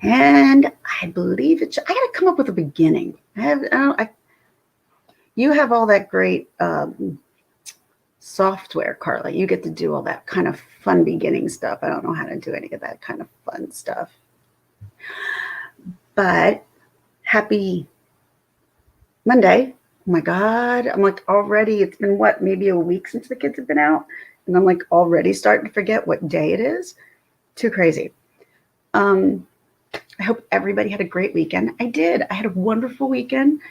And I believe I got to come up with a beginning. You have all that great software, Carla. You get to do all that kind of fun beginning stuff. I don't know how to do any of that kind of fun stuff. But happy Monday. Oh my God. I'm like already, it's been what, maybe a week since the kids have been out. And I'm like already starting to forget what day it is. Too crazy. I hope everybody had a great weekend. I did. I had a wonderful weekend.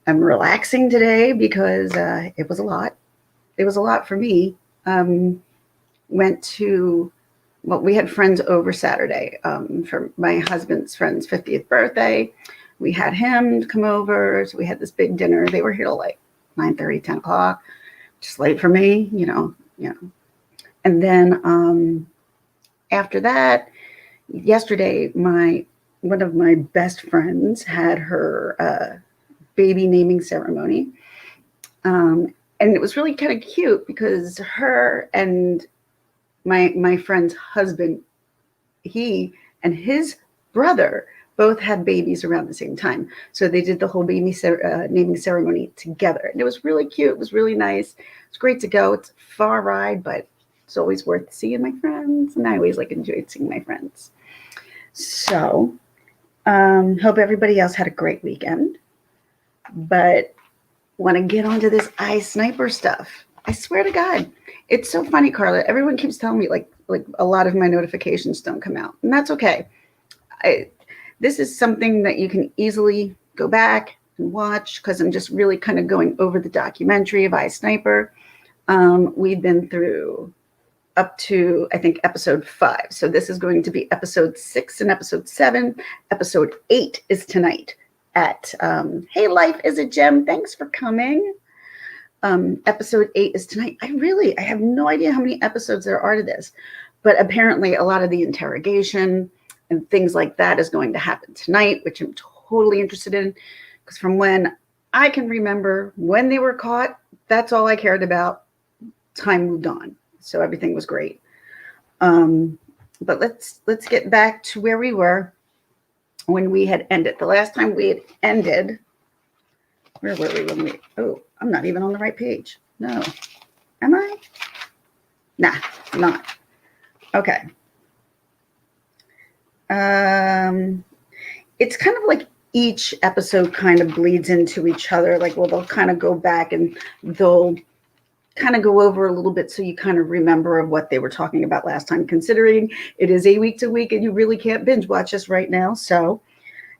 I'm relaxing today because it was a lot. It was a lot for me. Went to, well, we had friends over Saturday for my husband's friend's 50th birthday. We had him come over. So we had this big dinner. They were here till like 9:30, 10 o'clock. Just late for me, you know. And then after that, yesterday, one of my best friends had her baby naming ceremony. And it was really kind of cute because her and my friend's husband, he and his brother both had babies around the same time. So they did the whole baby naming ceremony together. And it was really cute. It was really nice. It's great to go. It's a far ride, but it's always worth seeing my friends. And I always enjoyed seeing my friends. So hope everybody else had a great weekend. But want to get onto this iSniper stuff. I swear to God, it's so funny, Carla. Everyone keeps telling me like a lot of my notifications don't come out, and that's okay. This is something that you can easily go back and watch because I'm just really kind of going over the documentary of iSniper. We've been through up to, I think, episode 5. So this is going to be episode 6 and episode 7. Episode 8 is tonight at Hey, Life is a Gem. Thanks for coming. Episode 8 is tonight. I have no idea how many episodes there are to this, but apparently a lot of the interrogation and things like that is going to happen tonight, which I'm totally interested in, because from when I can remember when they were caught, that's all I cared about. Time moved on. So everything was great. But let's get back to where we were when we had ended. The last time we had ended, where were we when oh, I'm not even on the right page. No. Am I? Nah, I'm not. Okay. It's kind of like each episode kind of bleeds into each other. They'll kind of go back and they'll kind of go over a little bit so you kind of remember of what they were talking about last time, considering it is a week to week and you really can't binge watch us right now. So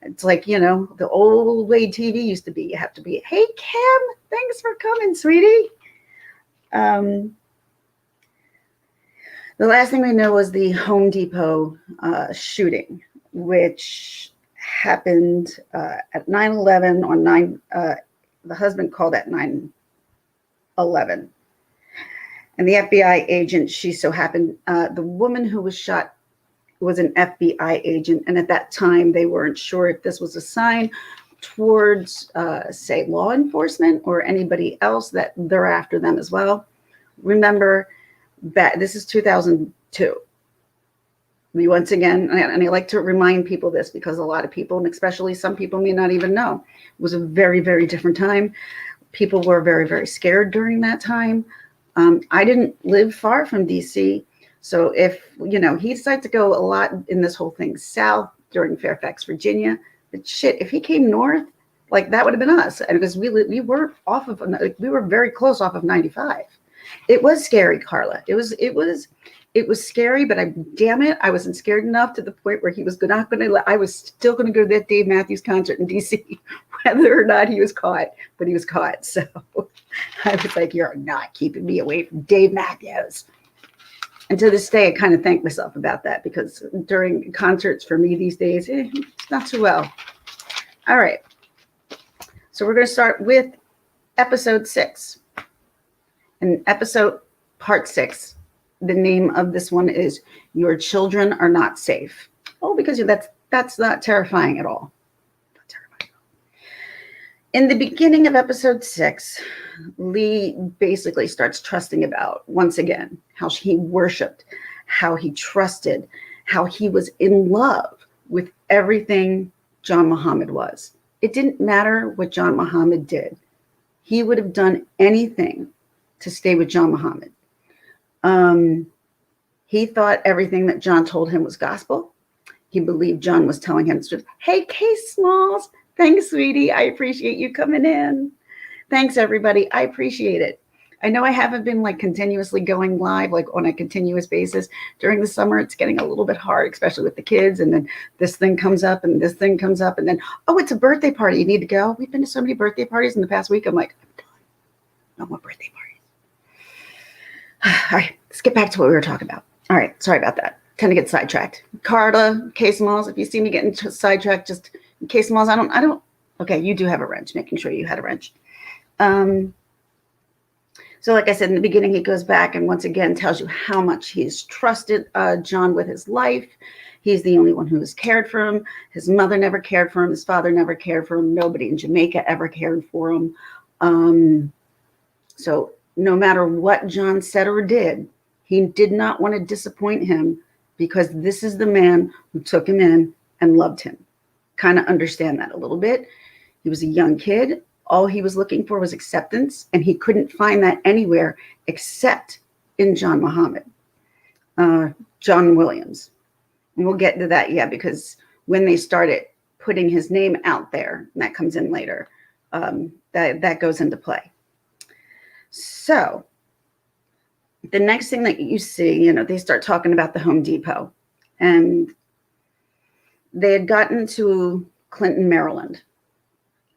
it's like, the old way TV used to be. You have to be, hey, Kim, thanks for coming, sweetie. The last thing we know was the Home Depot shooting, which happened at 9/11 on 9. The husband called at 9/11. And the FBI agent, she so happened, the woman who was shot was an FBI agent. And at that time, they weren't sure if this was a sign towards, say, law enforcement or anybody else that they're after them as well. Remember, this is 2002. Once again, and I like to remind people this because a lot of people, and especially some people, may not even know, it was a very, very different time. People were very, very scared during that time. I didn't live far from DC. So if, he decided to go a lot in this whole thing south during Fairfax, Virginia, but shit, if he came north, that would have been us. And because we were we were very close off of 95. It was scary, Carla. It was scary, but damn it, I wasn't scared enough to the point where I was still going to go to that Dave Matthews concert in DC, whether or not he was caught, but he was caught. So I was like, you're not keeping me away from Dave Matthews. And to this day, I kind of thank myself about that because during concerts for me these days, it's not too well. All right. So we're going to start with episode 6. And part 6, the name of this one is Your Children Are Not Safe. Oh, because that's not terrifying at all. Not terrifying. In the beginning of episode 6, Lee basically starts trusting about, once again, how he worshipped, how he trusted, how he was in love with everything John Muhammad was. It didn't matter what John Muhammad did. He would have done anything to stay with John Muhammad. He thought everything that John told him was gospel. He believed John was telling him the truth. Hey, Case Smalls. Thanks, sweetie. I appreciate you coming in. Thanks, everybody. I appreciate it. I know I haven't been like continuously going live, like on a continuous basis during the summer. It's getting a little bit hard, especially with the kids. And then this thing comes up and this thing comes up. And then, oh, it's a birthday party. You need to go. We've been to so many birthday parties in the past week. I'm like, I'm done. No more birthday parties. All right, let's get back to what we were talking about. All right, sorry about that. Tend to get sidetracked. Carla, Case Malls, if you see me getting sidetracked, just in Case Malls, I don't. Okay, you do have a wrench, making sure you had a wrench. So like I said in the beginning, he goes back and once again tells you how much he's trusted John with his life. He's the only one who has cared for him. His mother never cared for him. His father never cared for him. Nobody in Jamaica ever cared for him. So no matter what John said or did, he did not want to disappoint him because this is the man who took him in and loved him. Kind of understand that a little bit. He was a young kid. All he was looking for was acceptance, and he couldn't find that anywhere except in John Muhammad, John Williams. And we'll get into that, because when they started putting his name out there, and that comes in later, that goes into play. So the next thing that you see, they start talking about the Home Depot, and they had gotten to Clinton, Maryland.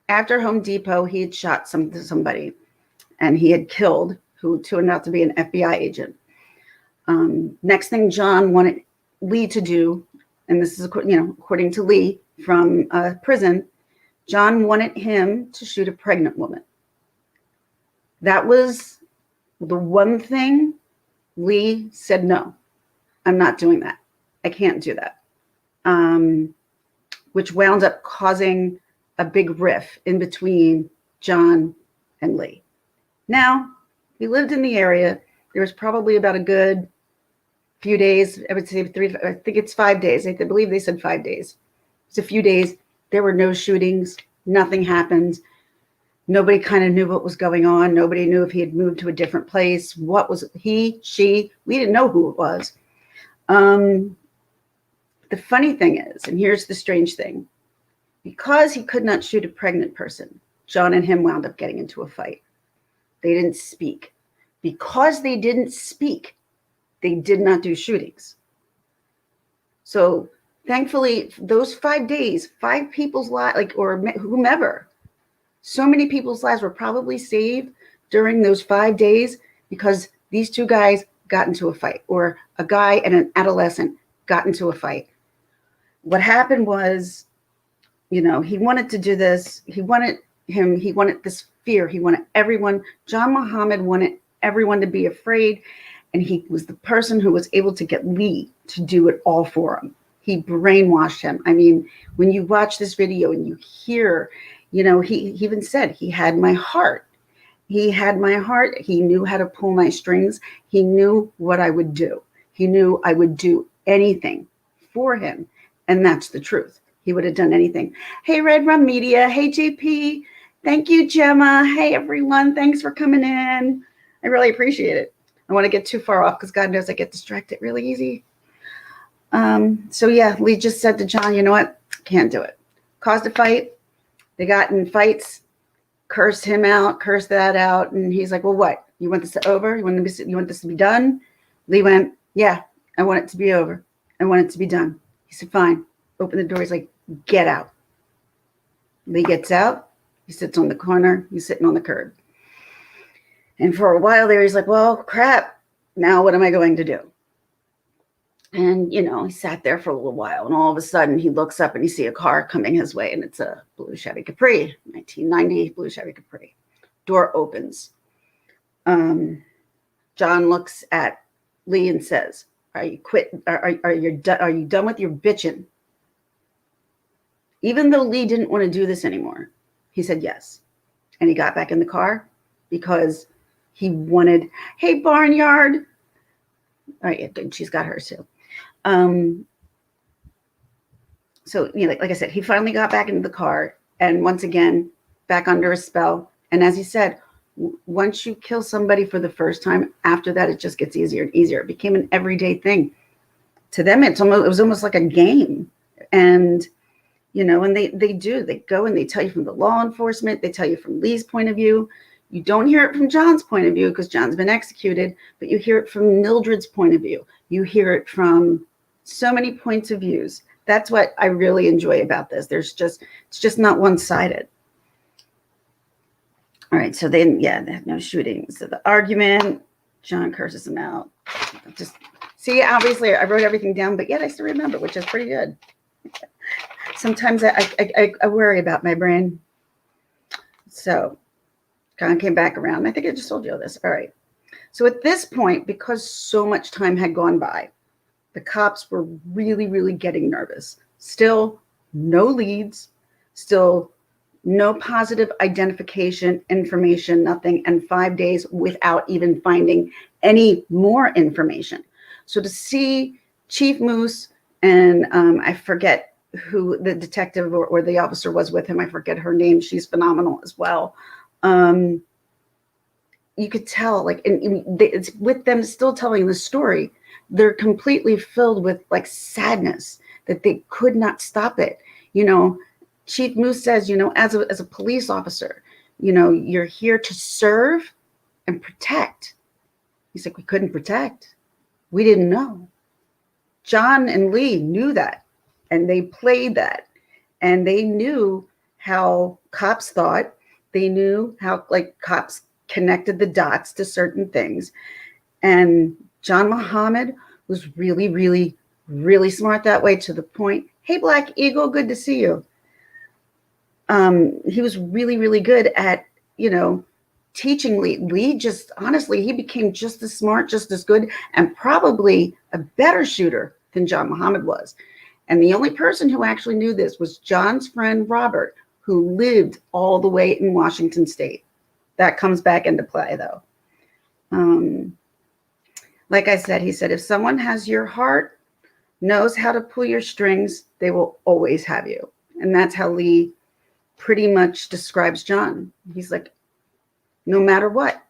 After Home Depot, he had shot somebody, and he had killed who turned out to be an FBI agent. Next thing John wanted Lee to do, and this is according to Lee from prison, John wanted him to shoot a pregnant woman. That was the one thing Lee said, no, I'm not doing that. I can't do that. Which wound up causing a big riff in between John and Lee. Now, we lived in the area. There was probably about a good few days. I would say I think it's 5 days. I believe they said 5 days. It's a few days. There were no shootings. Nothing happened. Nobody kind of knew what was going on. Nobody knew if he had moved to a different place. What was he, she? We didn't know who it was. The funny thing is, and here's the strange thing, because he could not shoot a pregnant person, John and him wound up getting into a fight. They didn't speak. Because they didn't speak, they did not do shootings. So thankfully, those 5 days, 5 people's lives, or whomever, so many people's lives were probably saved during those 5 days because these two guys got into a fight, or a guy and an adolescent got into a fight. What happened was, he wanted to do this. He wanted this fear. He wanted everyone. John Muhammad wanted everyone to be afraid. And he was the person who was able to get Lee to do it all for him. He brainwashed him. I mean, when you watch this video and you hear, he even said, he had my heart. He had my heart. He knew how to pull my strings. He knew what I would do. He knew I would do anything for him. And that's the truth. He would have done anything. Hey, Red Rum Media. Hey, JP. Thank you, Gemma. Hey, everyone. Thanks for coming in. I really appreciate it. I don't want to get too far off because God knows I get distracted really easy. So, Lee just said to John, you know what? Can't do it. Caused a fight. They got in fights, cursed him out, cursed that out. And he's like, well, what? You want this over? You want this to be done? Lee went, yeah, I want it to be over. I want it to be done. He said, fine. Open the door. He's like, get out. Lee gets out. He sits on the corner. He's sitting on the curb. And for a while there, he's like, well, crap. Now what am I going to do? And, he sat there for a little while. And all of a sudden, he looks up and he sees a car coming his way. And it's a blue Chevy Capri, 1990 blue Chevy Capri. Door opens. John looks at Lee and says, are you quit? Are you done with your bitching? Even though Lee didn't want to do this anymore, he said yes. And he got back in the car because he wanted, hey, Barnyard. All right, good. She's got hers too. So, like I said, he finally got back into the car, and once again, back under a spell. And as he said, once you kill somebody for the first time, after that, it just gets easier and easier. It became an everyday thing. To them, it was almost like a game. And, and they go and they tell you from the law enforcement, they tell you from Lee's point of view. You don't hear it from John's point of view because John's been executed, but you hear it from Mildred's point of view. You hear it from so many points of views. That's what I really enjoy about this. It's just not one-sided. All right, so then, they have no shooting. So the argument, John curses him out. Just see, obviously, I wrote everything down, but yet I still remember, which is pretty good. Sometimes I worry about my brain. So John came back around. I think I just told you all this. All right. So at this point, because so much time had gone by, the cops were really, really getting nervous. Still no leads, still no positive identification information, nothing, and 5 days without even finding any more information. So to see Chief Moose and I forget who the detective or the officer was with him. I forget her name. She's phenomenal as well. You could tell, it's with them still telling the story. They're completely filled with sadness that they could not stop it. Chief Moose says, as a police officer, you're here to serve and protect. He's like, we couldn't protect. We didn't know. John and Lee knew that, and they played that, and they knew how cops thought. They knew how cops connected the dots to certain things. And John Muhammad was really, really, really smart that way, to the point. Hey, Black Eagle, good to see you. He was really, really good at, teaching Lee. Lee just, honestly, he became just as smart, just as good, and probably a better shooter than John Muhammad was. And the only person who actually knew this was John's friend, Robert, who lived all the way in Washington State. That comes back into play, though. Like I said, he said, if someone has your heart, knows how to pull your strings, they will always have you. And that's how Lee pretty much describes John. He's like, no matter what,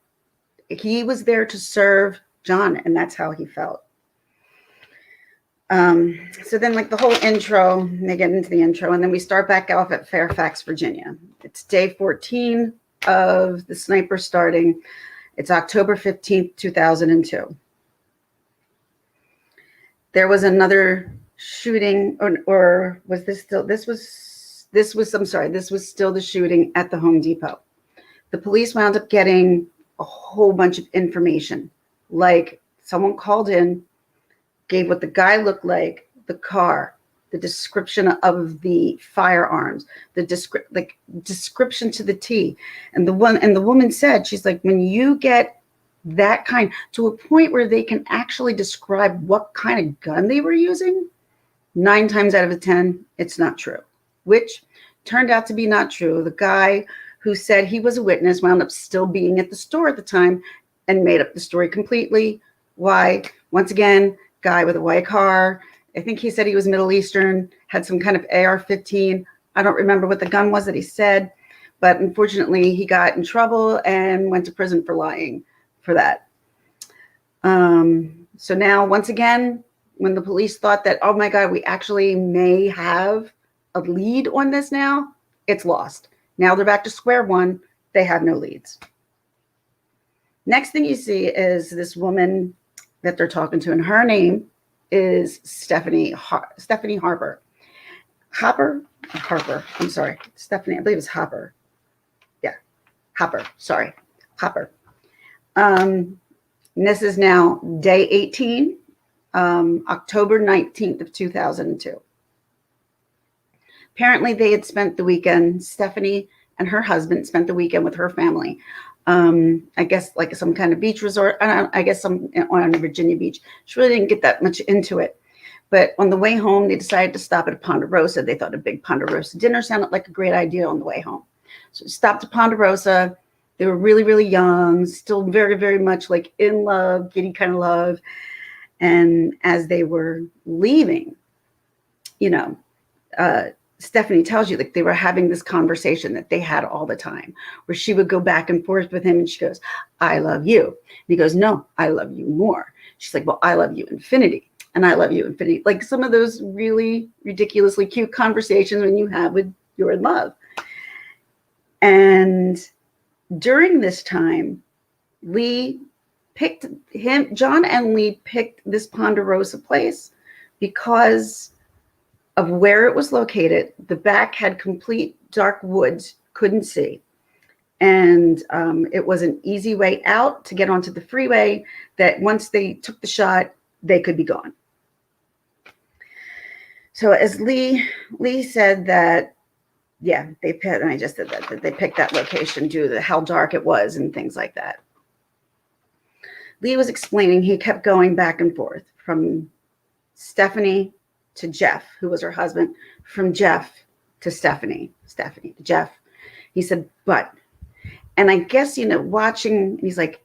he was there to serve John, and that's how he felt. So then the whole intro, they get into the intro, and then we start back off at Fairfax, Virginia. It's day 14 of the sniper starting. It's October 15th, 2002. There was another shooting, or was this still, this was still the shooting at the Home Depot. The police wound up getting a whole bunch of information. Like, someone called in, gave what the guy looked like, the car, the description of the firearms, the description to the T. And the woman said, she's like, when you get that kind to a point where they can actually describe what kind of gun they were using, 9 times out of 10, it's not true, which turned out to be not true. The guy who said he was a witness wound up still being at the store at the time and made up the story completely. Why? Once again, guy with a white car. I think he said he was Middle Eastern, had some kind of AR-15. I don't remember what the gun was that he said, but unfortunately he got in trouble and went to prison for lying for that. So now, once again, when the police thought that, oh my God, we actually may have a lead on this now, it's lost. Now they're back to square one. They have no leads. Next thing you see is this woman that they're talking to, and her name is Stephanie Harper. Harper. I'm sorry. Stephanie, I believe it's Hopper. Yeah. Hopper. Sorry. Hopper. And this is now day 18, October 19th of 2002. Apparently they had spent the weekend, Stephanie and her husband spent the weekend with her family. I guess some kind of beach resort. I guess on a Virginia beach. She really didn't get that much into it. But on the way home, they decided to stop at a Ponderosa. They thought a big Ponderosa dinner sounded like a great idea on the way home. So stopped at Ponderosa. They were really, really young, still very, very much in love, giddy kind of love. And as they were leaving, Stephanie tells you, like, they were having this conversation that they had all the time, where she would go back and forth with him, and she goes, I love you. And he goes, no, I love you more. She's like, well, I love you infinity. And I love you infinity. Like some of those really ridiculously cute conversations when you have with you're in love. And during this time, John and Lee picked this Ponderosa place because of where it was located. The back had complete dark woods, couldn't see. And it was an easy way out to get onto the freeway that once they took the shot, they could be gone. So as Lee said that, yeah, they picked, and I just said that they picked that location due to how dark it was and things like that. Lee was explaining he kept going back and forth from Stephanie to Jeff, who was her husband, from Jeff to Stephanie to Jeff. He said, but, and I guess, watching, he's like,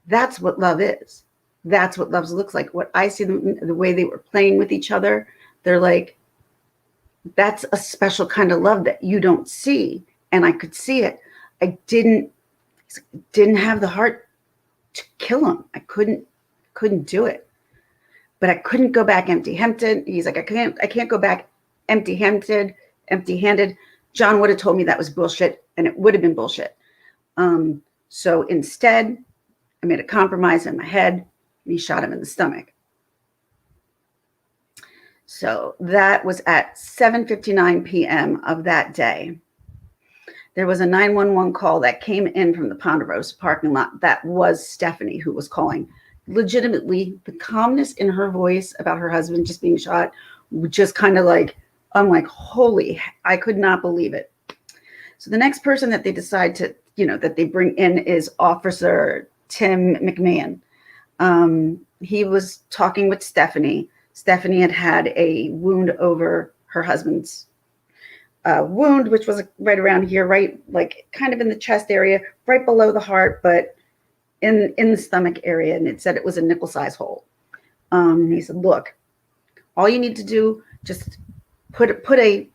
that's what love is. That's what love looks like. What I see the way they were playing with each other, they're like, that's a special kind of love that you don't see. And I could see it. I didn't have the heart to kill him. I couldn't do it. But I couldn't go back empty-handed. He's like, I can't go back empty-handed. John would have told me that was bullshit, and it would have been bullshit. So instead, I made a compromise in my head, and he shot him in the stomach. So that was at 7:59 p.m. of that day. There was a 911 call that came in from the Ponderosa parking lot. That was Stephanie who was calling. Legitimately, the calmness in her voice about her husband just being shot, just kind of like, I'm like, holy, I could not believe it. So the next person that they decide to, that they bring in is Officer Tim McMahon. He was talking with Stephanie. Stephanie had a wound over her husband's wound, which was right around here, right, like kind of in the chest area, right below the heart, but in the stomach area. And it said it was a nickel-sized hole. And he said, look, all you need to do, just put a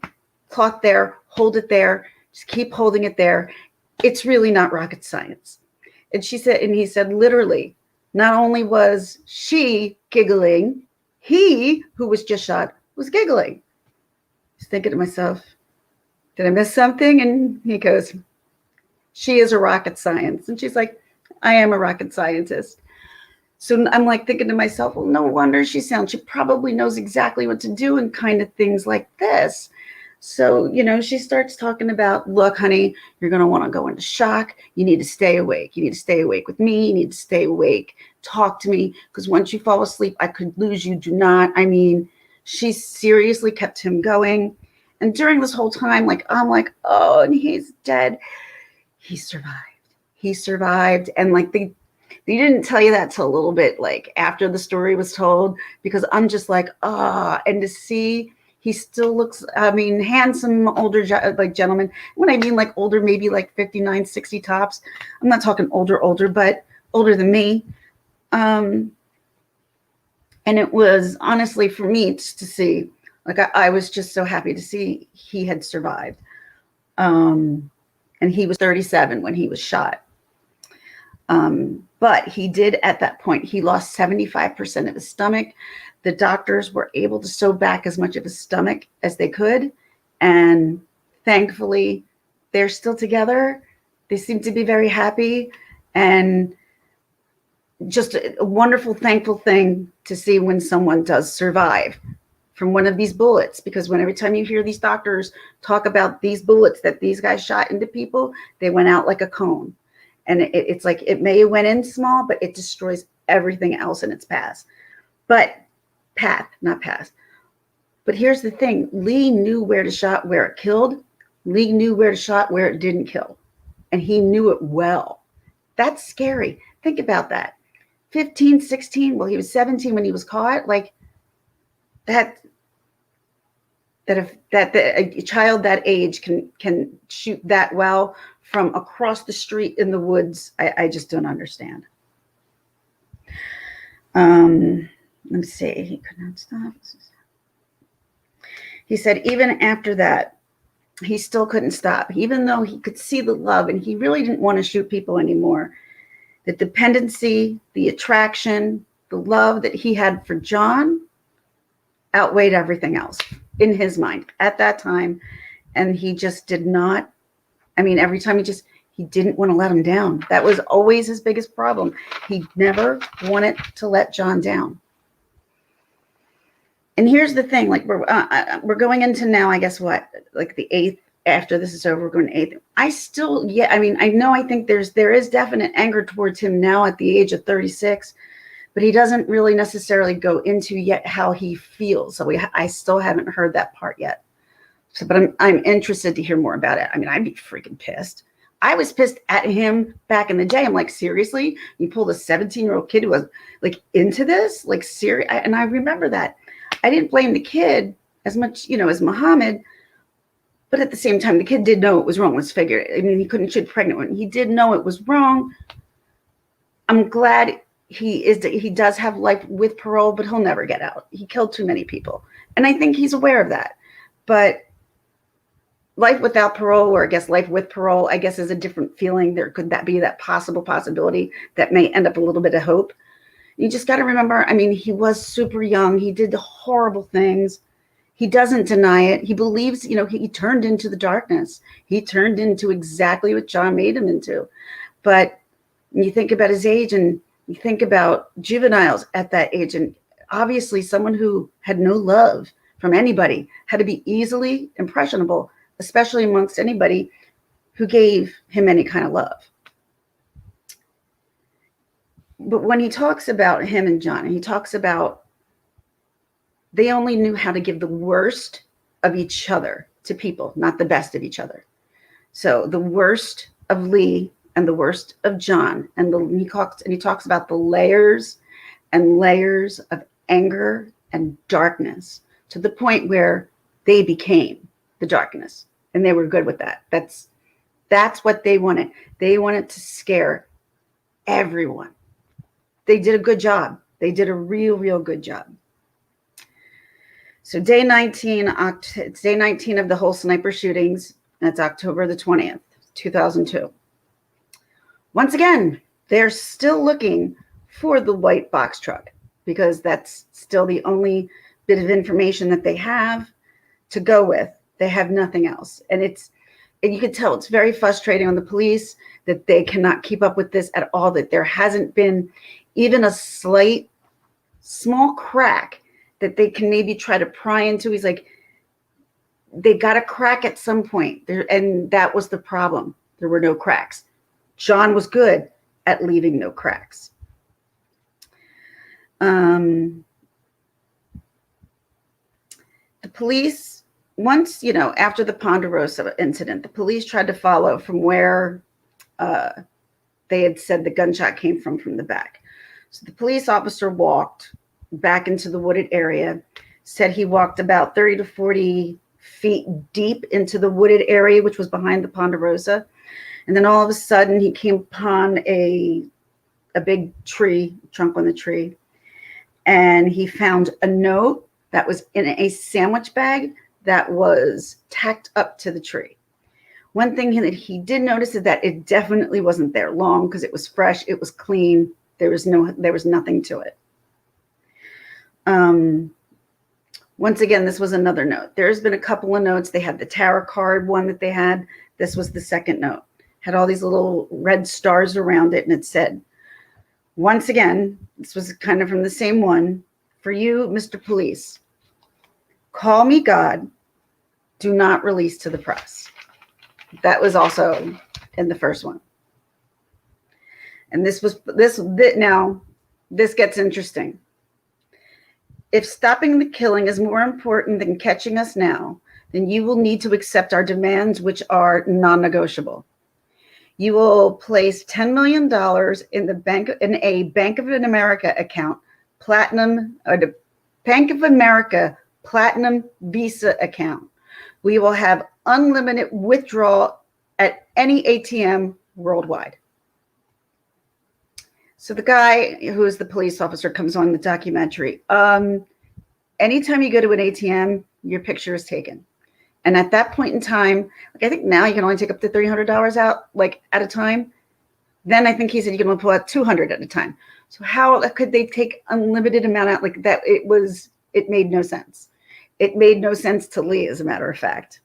cloth there, hold it there, just keep holding it there. It's really not rocket science. And he said, literally, not only was she giggling, he, who was just shot, was giggling. I was thinking to myself, did I miss something? And he goes, she is a rocket science. And she's like, I am a rocket scientist. So I'm like thinking to myself, well, no wonder she probably knows exactly what to do and kind of things like this. So, she starts talking about, look, honey, you're going to want to go into shock. You need to stay awake. You need to stay awake with me. You need to stay awake. Talk to me. Because once you fall asleep, I could lose you. Do not. I mean, she seriously kept him going. And during this whole time, I'm like, oh, and he's dead. He survived. And like they didn't tell you that till a little bit like after the story was told, because I'm just like, and to see he still looks, handsome, older, like gentleman. When I mean like older, maybe like 59, 60 tops. I'm not talking older, but older than me. And it was honestly for me to see, like I was just so happy to see he had survived. And he was 37 when he was shot. But he did at that point, he lost 75% of his stomach. The doctors were able to sew back as much of his stomach as they could. And thankfully, they're still together. They seem to be very happy. And just a wonderful, thankful thing to see when someone does survive from one of these bullets. Because every time you hear these doctors talk about these bullets that these guys shot into people, they went out like a cone. And it's like it may have went in small, but it destroys everything else in its path. But here's the thing. Lee knew where to shot, where it killed. Lee knew where to shot, where it didn't kill. And he knew it well. That's scary. Think about that. 15, 16, well, he was 17 when he was caught. Like that a child that age can shoot that well from across the street in the woods, I just don't understand. Let me see. He could not stop. He said even after that, he still couldn't stop, even though he could see the love and he really didn't want to shoot people anymore. The dependency, the attraction, the love that he had for John outweighed everything else in his mind at that time. And he just did not, I mean, every time he didn't want to let him down. That was always his biggest problem. He never wanted to let John down. And here's the thing, like we're going into now, I guess what, like the 8th, after this is over, we're going to 8th. I still, I mean, I think there is definite anger towards him now at the age of 36, but he doesn't really necessarily go into yet how he feels. So I still haven't heard that part yet. So, but I'm interested to hear more about it. I mean, I'd be freaking pissed. I was pissed at him back in the day. I'm like, seriously? You pulled a 17-year-old kid who was like into this? Like, serious? And I remember that. I didn't blame the kid as much, as Muhammad, but at the same time, the kid did know it was wrong. Let's figure it. I mean, he couldn't shoot pregnant women. He did know it was wrong. I'm glad he does have life with parole, but he'll never get out. He killed too many people. And I think he's aware of that. But life without parole, or I guess life with parole, I guess is a different feeling. There could that be that possibility that may end up a little bit of hope. You just got to remember, I mean, he was super young. He did the horrible things. He doesn't deny it. He believes, he turned into the darkness. He turned into exactly what John made him into. But when you think about his age and you think about juveniles at that age, and obviously someone who had no love from anybody had to be easily impressionable, especially amongst anybody who gave him any kind of love. But when he talks about him and John, he talks about they only knew how to give the worst of each other to people, not the best of each other. So the worst of Lee and the worst of John. And he talks about the layers and layers of anger and darkness to the point where they became the darkness. And they were good with that. That's what they wanted. They wanted to scare everyone. They did a good job. They did a real good job. So day 19, it's day 19 of the whole sniper shootings. That's October the 20th, 2002. Once again, they're still looking for the white box truck because that's still the only bit of information that they have to go with. They have nothing else. And you can tell it's very frustrating on the police that they cannot keep up with this at all, that there hasn't been even a slight, small crack that they can maybe try to pry into. He's like, they got a crack at some point there, and that was the problem. There were no cracks. John was good at leaving no cracks. The police, once, after the Ponderosa incident, the police tried to follow from where they had said the gunshot came from the back. So the police officer walked back into the wooded area, said he walked about 30 to 40 feet deep into the wooded area, which was behind the Ponderosa. And then all of a sudden he came upon a big tree, trunk on the tree, and he found a note that was in a sandwich bag that was tacked up to the tree. One thing that he did notice is that it definitely wasn't there long because it was fresh, it was clean, there was nothing to it. Once again, this was another note. There's been a couple of notes. They had the tarot card one that they had. This was the second note. Had all these little red stars around it, and it said, once again, this was kind of from the same one, for you, Mr. Police, call me God, do not release to the press. That was also in the first one. And this gets interesting. If stopping the killing is more important than catching us now, then you will need to accept our demands, which are non-negotiable. You will place $10 million in a Bank of America account, the Bank of America Platinum Visa account. We will have unlimited withdrawal at any ATM worldwide. So the guy who is the police officer comes on the documentary. anytime you go to an ATM, your picture is taken. And at that point in time, like I think now you can only take up to $300 out, like at a time. Then I think he said you can only pull out 200 at a time. So how could they take unlimited amount out like that? It made no sense. It made no sense to Lee, as a matter of fact.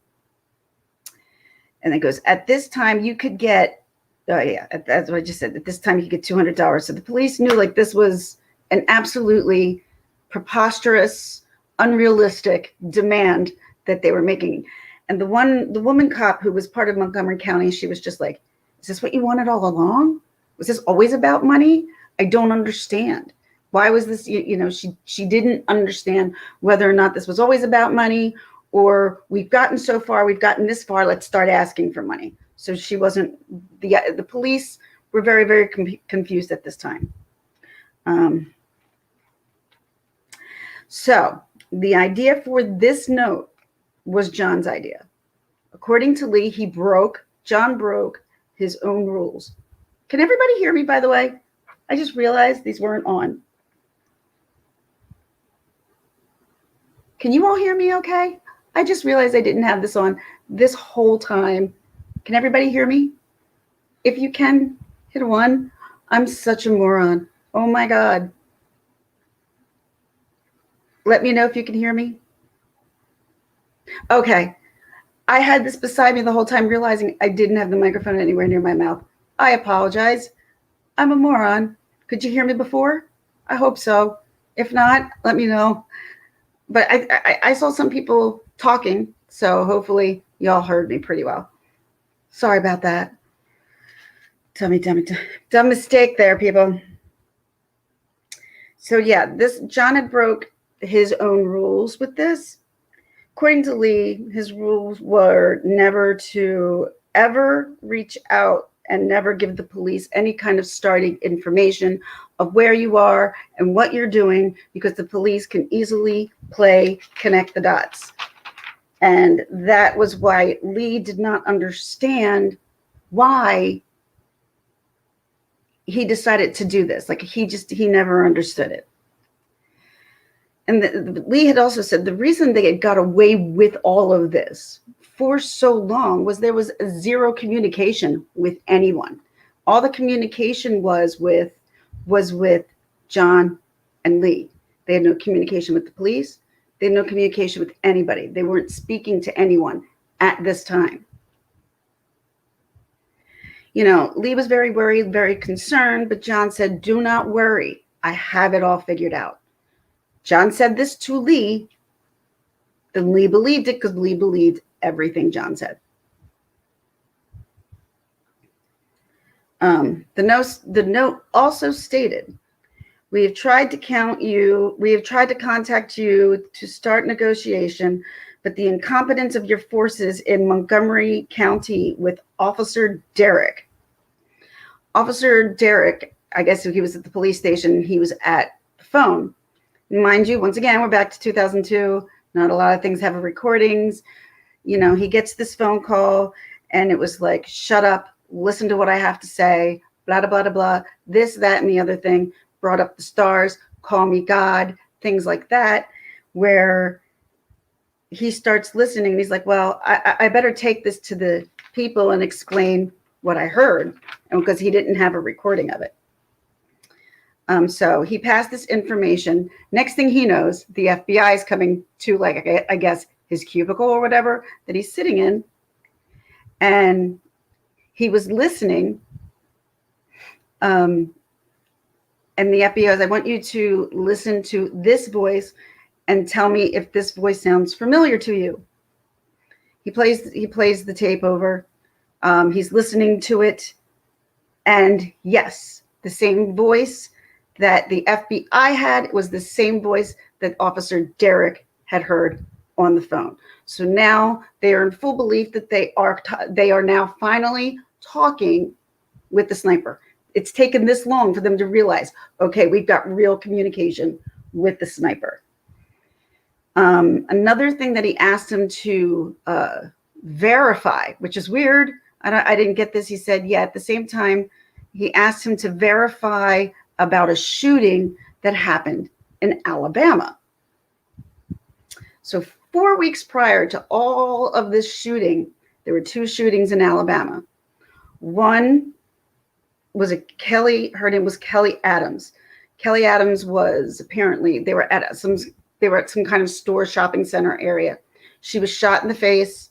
And it goes, at this time you could get, that's what I just said. At this time you could get $200. So the police knew like this was an absolutely preposterous, unrealistic demand that they were making. And the woman cop who was part of Montgomery County, she was just like, is this what you wanted all along? Was this always about money? I don't understand. Why was this, she didn't understand whether or not this was always about money, or we've gotten so far, we've gotten this far, let's start asking for money. So she wasn't, the police were very, very confused at this time. So the idea for this note was John's idea. According to Lee, John broke his own rules. Can everybody hear me, by the way? I just realized these weren't on. Can you all hear me okay? I just realized I didn't have this on this whole time. Can everybody hear me? If you can, hit a 1. I'm such a moron. Oh my God. Let me know if you can hear me. Okay. I had this beside me the whole time, realizing I didn't have the microphone anywhere near my mouth. I apologize. I'm a moron. Could you hear me before? I hope so. If not, let me know. But I saw some people talking, so hopefully y'all heard me pretty well. Sorry about that. Dumb mistake there, people. So yeah, John had broke his own rules with this. According to Lee, his rules were never to ever reach out and never give the police any kind of starting information of where you are and what you're doing, because the police can easily connect the dots. And that was why Lee did not understand why he decided to do this. Like he never understood it. And Lee had also said the reason they had got away with all of this for so long was there was zero communication with anyone. All the communication was with John and Lee. They had no communication with the police. They had no communication with anybody. They weren't speaking to anyone at this time. Lee was very worried, very concerned, but John said, do not worry. I have it all figured out. John said this to Lee, then Lee believed it because Lee believed everything John said. The note also stated, we have tried to contact you to start negotiation, but the incompetence of your forces in Montgomery County with Officer Derrick. Officer Derrick, I guess he was at the police station, he was at the phone. Mind you, once again, we're back to 2002. Not a lot of things have recordings. He gets this phone call and it was like, shut up, listen to what I have to say, blah, blah, blah, blah, this, that, and the other thing. Brought up the stars, call me God, things like that, where he starts listening. And he's like, well, I better take this to the people and explain what I heard, and because he didn't have a recording of it. So he passed this information. Next thing he knows, the FBI is coming to, like, I guess, his cubicle or whatever that he's sitting in. And he was listening. And the FBI goes, I want you to listen to this voice and tell me if this voice sounds familiar to you. He plays the tape over. He's listening to it. And yes, the same voice that the FBI had was the same voice that Officer Derrick had heard on the phone. So now they are in full belief that they are now finally talking with the sniper. It's taken this long for them to realize, okay, we've got real communication with the sniper. Another thing that he asked him to verify, which is weird. I didn't get this. He said, yeah, at the same time, he asked him to verify about a shooting that happened in Alabama. So 4 weeks prior to all of this shooting, there were 2 shootings in Alabama. One was her name was Kelly Adams. Kelly Adams was apparently, they were at some kind of store shopping center area. She was shot in the face.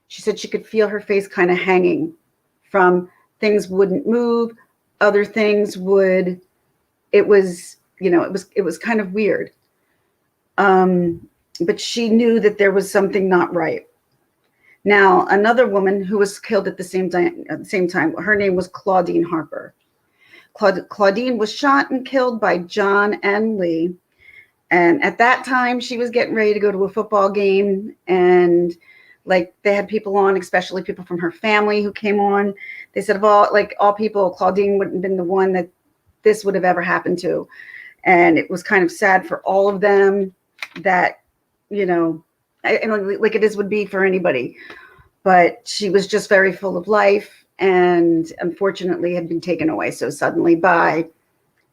She said she could feel her face kind of hanging from things wouldn't move. Other things would, it was kind of weird. But she knew that there was something not right. Now, another woman who was killed at the same time, her name was Claudine Harper. Claudine was shot and killed by John and Lee. And at that time, she was getting ready to go to a football game. And like they had people on, especially people from her family who came on. They said of all people, Claudine wouldn't have been the one that this would have ever happened to. And it was kind of sad for all of them that, like it would be for anybody. But she was just very full of life and unfortunately had been taken away so suddenly by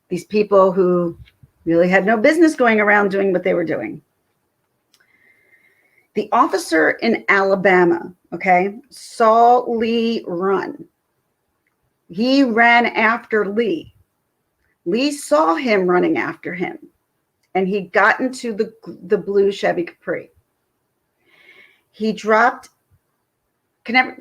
these people who really had no business going around doing what they were doing. The officer in Alabama, saw Lee run. He ran after Lee. Lee saw him running after him, and he got into the blue Chevy Capri. He dropped. Can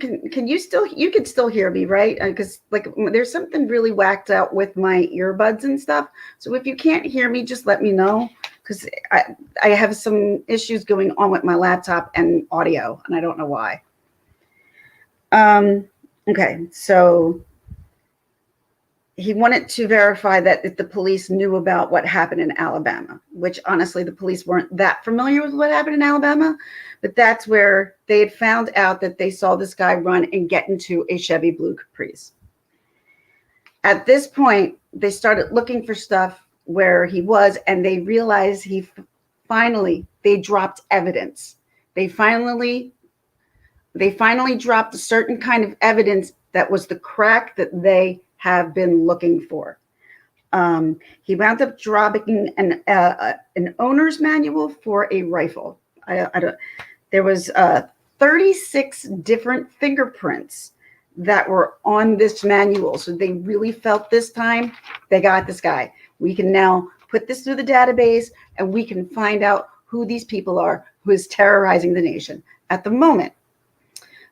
you can still hear me, right? Because there's something really whacked out with my earbuds and stuff. So if you can't hear me, just let me know, because I have some issues going on with my laptop and audio, and I don't know why. Okay, so he wanted to verify that if the police knew about what happened in Alabama, which honestly, the police weren't that familiar with what happened in Alabama, but that's where they had found out that they saw this guy run and get into a Chevy Blue Caprice. At this point, they started looking for stuff where he was, and they realized they dropped evidence. They finally dropped a certain kind of evidence that was the crack that they have been looking for. He wound up dropping an owner's manual for a rifle. There was 36 different fingerprints that were on this manual. So they really felt this time they got this guy. We can now put this through the database and we can find out who these people are who is terrorizing the nation at the moment.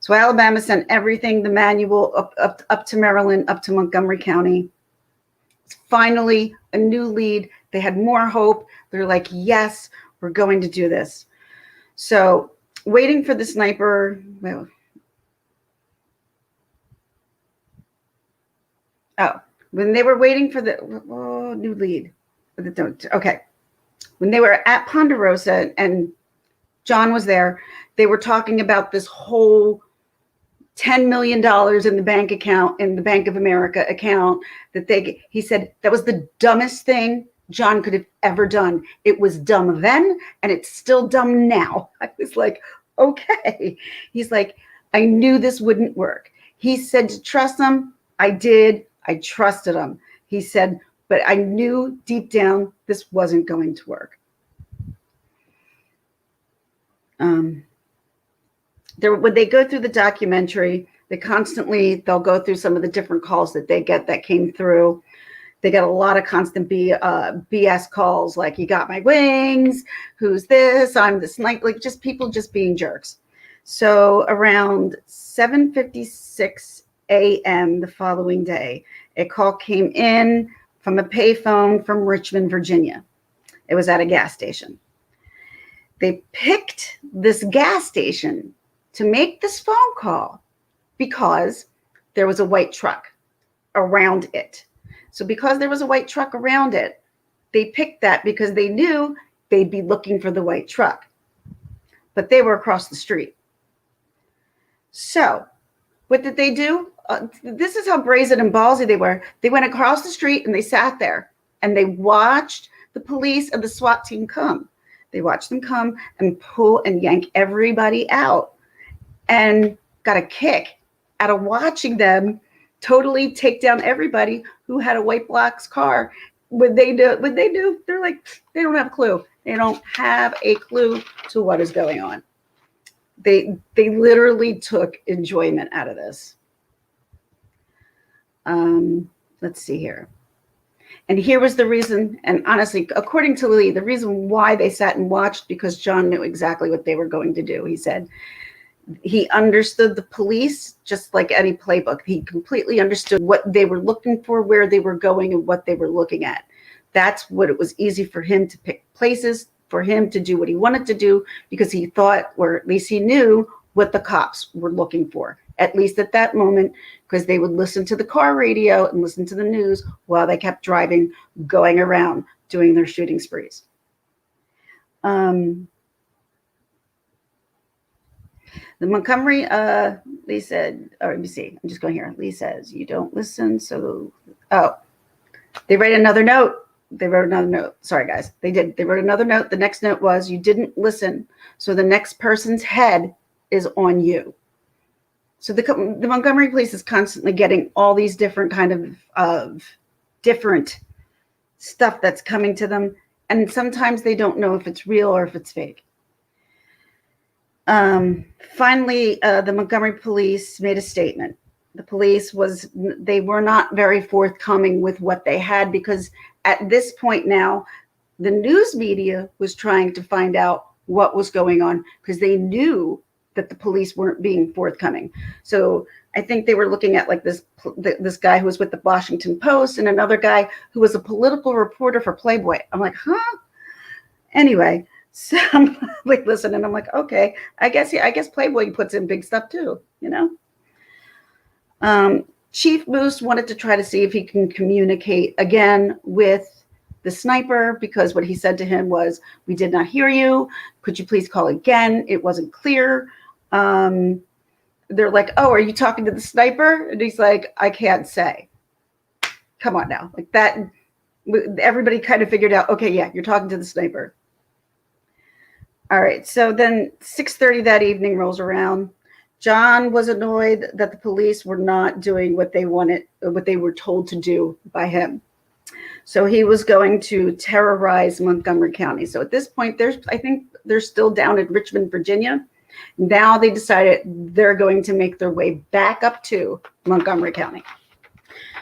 So Alabama sent everything, the manual, up to Maryland, up to Montgomery County. It's finally a new lead. They had more hope. They're like, yes, we're going to do this. So waiting for the sniper. When they were waiting for the new lead. Okay. When they were at Ponderosa and John was there, they were talking about this whole $10 million in the bank account, in the Bank of America account, he said that was the dumbest thing John could have ever done. It was dumb then, and it's still dumb now. I was like, okay. He's like, I knew this wouldn't work. He said to trust him. I did. I trusted him. He said, but I knew deep down this wasn't going to work. When they go through the documentary, they'll go through some of the different calls that they get that came through. They get a lot of constant BS calls, like, you got my wings, who's this, I'm this, like just people just being jerks. So around 7:56 a.m. the following day, a call came in from a payphone from Richmond, Virginia. It was at a gas station. They picked this gas station to make this phone call because there was a white truck around it. So because there was a white truck around it, they picked that because they knew they'd be looking for the white truck. But they were across the street. So what did they do? This is how brazen and ballsy they were. They went across the street and they sat there and they watched the police and the SWAT team come. They watched them come and pull and yank everybody out, and got a kick out of watching them totally take down everybody who had a white box car. When they do, they're like, they don't have a clue. They don't have a clue to what is going on. They literally took enjoyment out of this. Let's see here. And here was the reason, and honestly, according to Lee, the reason why they sat and watched, because John knew exactly what they were going to do. He said he understood the police just like any playbook. He completely understood what they were looking for, where they were going, and what they were looking at. That's what it was easy for him to pick places, for him to do what he wanted to do, because he thought, or at least he knew, what the cops were looking for, at least at that moment, because they would listen to the car radio and listen to the news while they kept driving, going around, doing their shooting sprees. The Montgomery, Lee said, or let me see, I'm just going here. Lee says, you don't listen, so, they write another note. They wrote another note. Sorry, guys. They did. They wrote another note. The next note was, you didn't listen, so the next person's head is on you. So the Montgomery police is constantly getting all these different kind of different stuff that's coming to them. And sometimes they don't know if it's real or if it's fake. Finally, the Montgomery police made a statement. The police they were not very forthcoming with what they had, because at this point now, the news media was trying to find out what was going on, because they knew that the police weren't being forthcoming. So I think they were looking at like this guy who was with the Washington Post and another guy who was a political reporter for Playboy. I'm like, huh? Anyway, so I'm like, listen, and I'm like, okay, I guess Playboy puts in big stuff too, you know? Chief Moose wanted to try to see if he can communicate again with the sniper, because what he said to him was, we did not hear you. Could you please call again? It wasn't clear. They're like, oh, are you talking to the sniper? And he's like, I can't say. Come on now. Like that, everybody kind of figured out, okay, yeah, you're talking to the sniper. All right, so then 6:30 that evening rolls around. John was annoyed that the police were not doing what they wanted, what they were told to do by him. So he was going to terrorize Montgomery County. So at this point, I think they're still down in Richmond, Virginia. Now they decided they're going to make their way back up to Montgomery County.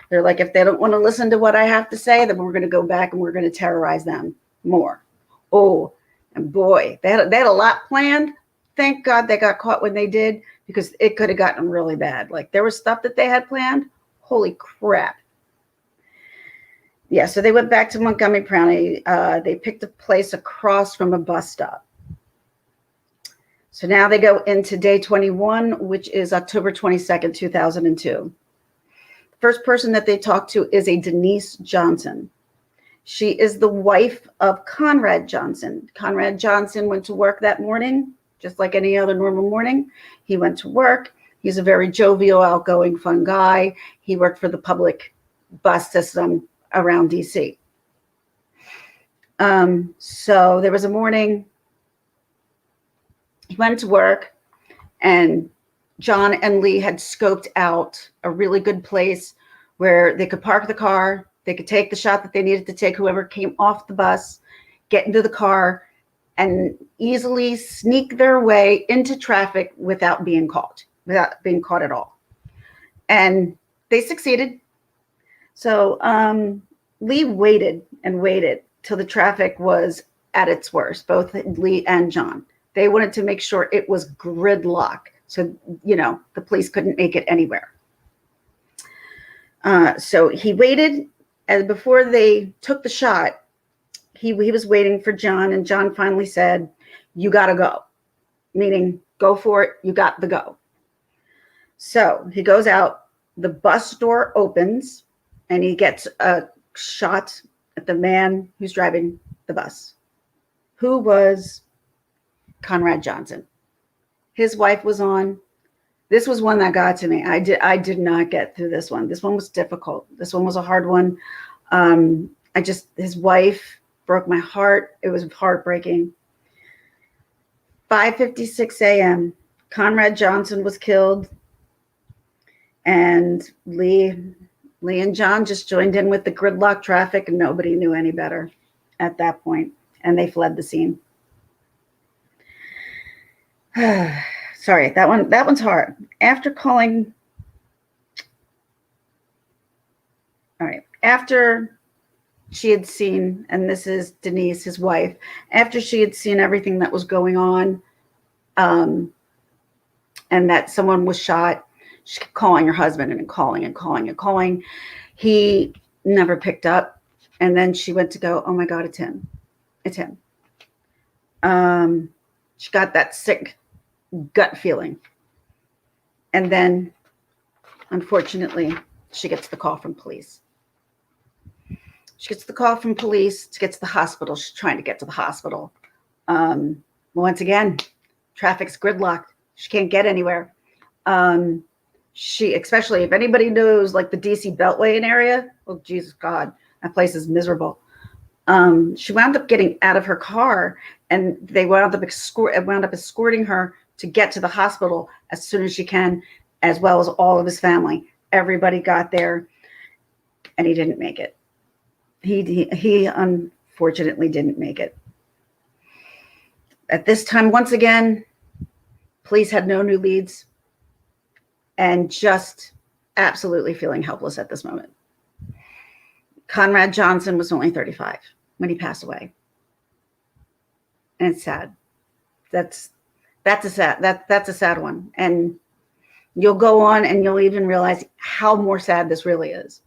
They're like, if they don't want to listen to what I have to say, then we're going to go back and we're going to terrorize them more. Oh, and boy, they had a lot planned. Thank God they got caught when they did, because it could have gotten really bad. Like there was stuff that they had planned. Holy crap. Yeah, so they went back to Montgomery County. They picked a place across from a bus stop. So now they go into day 21, which is October 22nd, 2002. The first person that they talk to is a Denise Johnson. She is the wife of Conrad Johnson. Conrad Johnson went to work that morning, just like any other normal morning. He went to work. He's a very jovial, outgoing, fun guy. He worked for the public bus system around DC. So there was a morning, he went to work, and John and Lee had scoped out a really good place where they could park the car, they could take the shot that they needed to take, whoever came off the bus, get into the car, and easily sneak their way into traffic without being caught at all. And they succeeded. So Lee waited and waited till the traffic was at its worst, both Lee and John. They wanted to make sure it was gridlock, so, you know, the police couldn't make it anywhere. So he waited, and before they took the shot, he was waiting for John, and John finally said, you got to go, meaning go for it, you got to go. So he goes out, the bus door opens, and he gets a shot at the man who's driving the bus, who was Conrad Johnson. His wife was on. This was one that got to me. I did not get through this one. This one was difficult. This one was a hard one. His wife broke my heart. It was heartbreaking. 5:56 a.m. Conrad Johnson was killed, and Lee and John just joined in with the gridlock traffic, and nobody knew any better at that point. and they fled the scene. Sorry, that one's hard. After she had seen, and this is Denise, his wife, after she had seen everything that was going on, and that someone was shot, she kept calling her husband and calling and calling and calling. He never picked up. And then she went to go, oh my God, it's him. It's him. She got that sick gut feeling. And then, unfortunately, she gets the call from police. She gets the call from police to get to the hospital. She's trying to get to the hospital. Once again, traffic's gridlocked. She can't get anywhere. She, especially if anybody knows like the DC Beltway area, oh Jesus God, that place is miserable. She wound up getting out of her car, and they wound up escorting her to get to the hospital as soon as she can, as well as all of his family. Everybody got there, and he didn't make it. He unfortunately didn't make it. At this time, once again, police had no new leads and just absolutely feeling helpless at this moment. Conrad Johnson was only 35 when he passed away. And it's sad. That's a sad one. And you'll go on and you'll even realize how more sad this really is.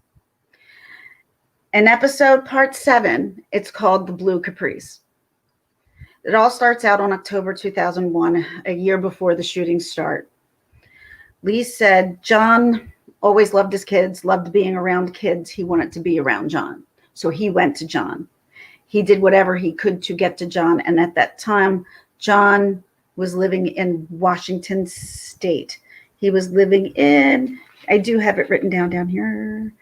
In episode part 7, it's called The Blue Caprice. It all starts out on October 2001, a year before the shootings start. Lee said John always loved his kids, loved being around kids. He wanted to be around John. So he went to John. He did whatever he could to get to John. And at that time, John was living in Washington State. He was living in, I do have it written down here,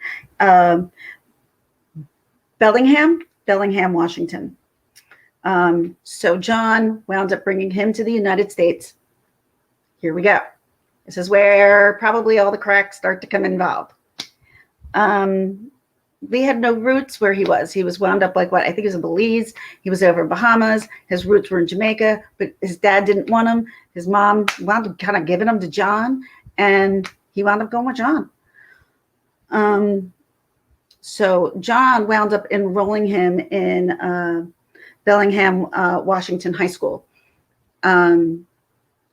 Bellingham, Washington. So John wound up bringing him to the United States. Here we go. This is where probably all the cracks start to come involved. Lee had no roots where he was. He was wound up like what? I think he was in Belize. He was over in Bahamas. His roots were in Jamaica, but his dad didn't want him. His mom wound up kind of giving him to John, and he wound up going with John. So John wound up enrolling him in Bellingham, Washington High School.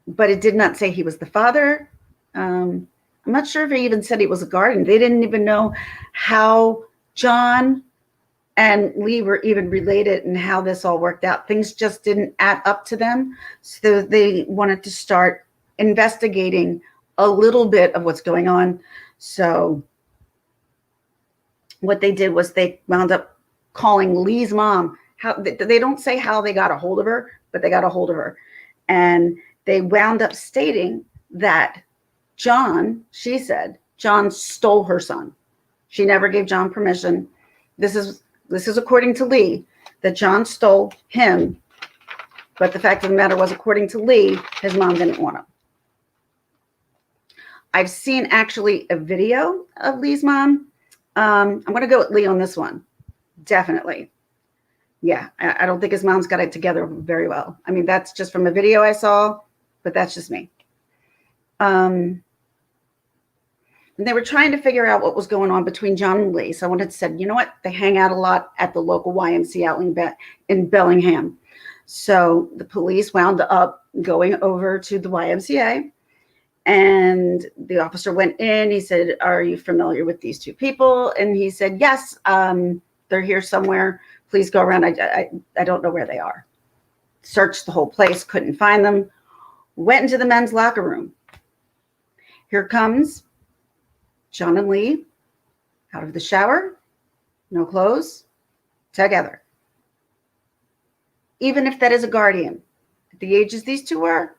But it did not say he was the father. I'm not sure if he even said he was a guardian. They didn't even know how John and Lee were even related and how this all worked out. Things just didn't add up to them. So they wanted to start investigating a little bit of what's going on. So what they did was they wound up calling Lee's mom. They don't say how they got a hold of her, but they got a hold of her. And they wound up stating that she said, John stole her son. She never gave John permission. This is according to Lee, that John stole him. But the fact of the matter was, according to Lee, his mom didn't want him. I've seen actually a video of Lee's mom. I'm going to go with Lee on this one. Definitely. Yeah, I don't think his mom's got it together very well. I mean, that's just from a video I saw, but that's just me. And they were trying to figure out what was going on between John and Lee. Someone had said, you know what? They hang out a lot at the local YMCA out in Bellingham. So the police wound up going over to the YMCA, and the officer went in. He said, are you familiar with these two people? And he said, yes, they're here somewhere. Please go around. I don't know where they are. Searched the whole place, couldn't find them. Went into the men's locker room. Here comes John and Lee out of the shower, no clothes, together. Even if that is a guardian, at the ages these two were,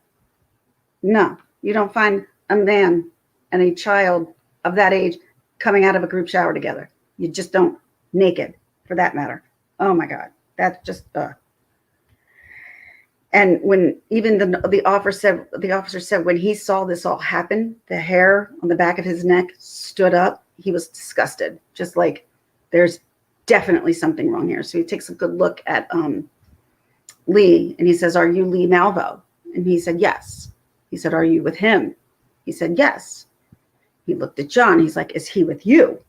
no, you don't find a man and a child of that age coming out of a group shower together. You just don't, naked for that matter. Oh my God, that's just, And when even the officer said when he saw this all happen, the hair on the back of his neck stood up. He was disgusted, just like there's definitely something wrong here. So he takes a good look at Lee, and he says, "Are you Lee Malvo?" And he said, "Yes." He said, "Are you with him?" He said, "Yes." He looked at John. He's like, "Is he with you?"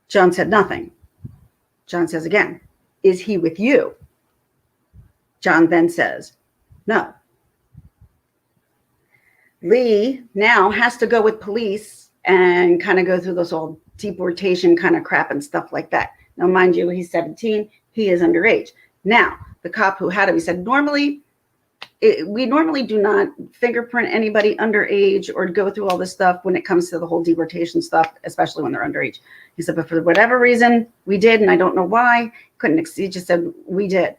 John said nothing. John says again, "Is he with you?" John then says, "No." Lee now has to go with police and kind of go through this whole deportation kind of crap and stuff like that. Now, mind you, he's 17. He is underage. Now, the cop who had him, he said, we normally do not fingerprint anybody underage or go through all this stuff when it comes to the whole deportation stuff, especially when they're underage. He said, but for whatever reason, we did, and I don't know why. He just said, we did.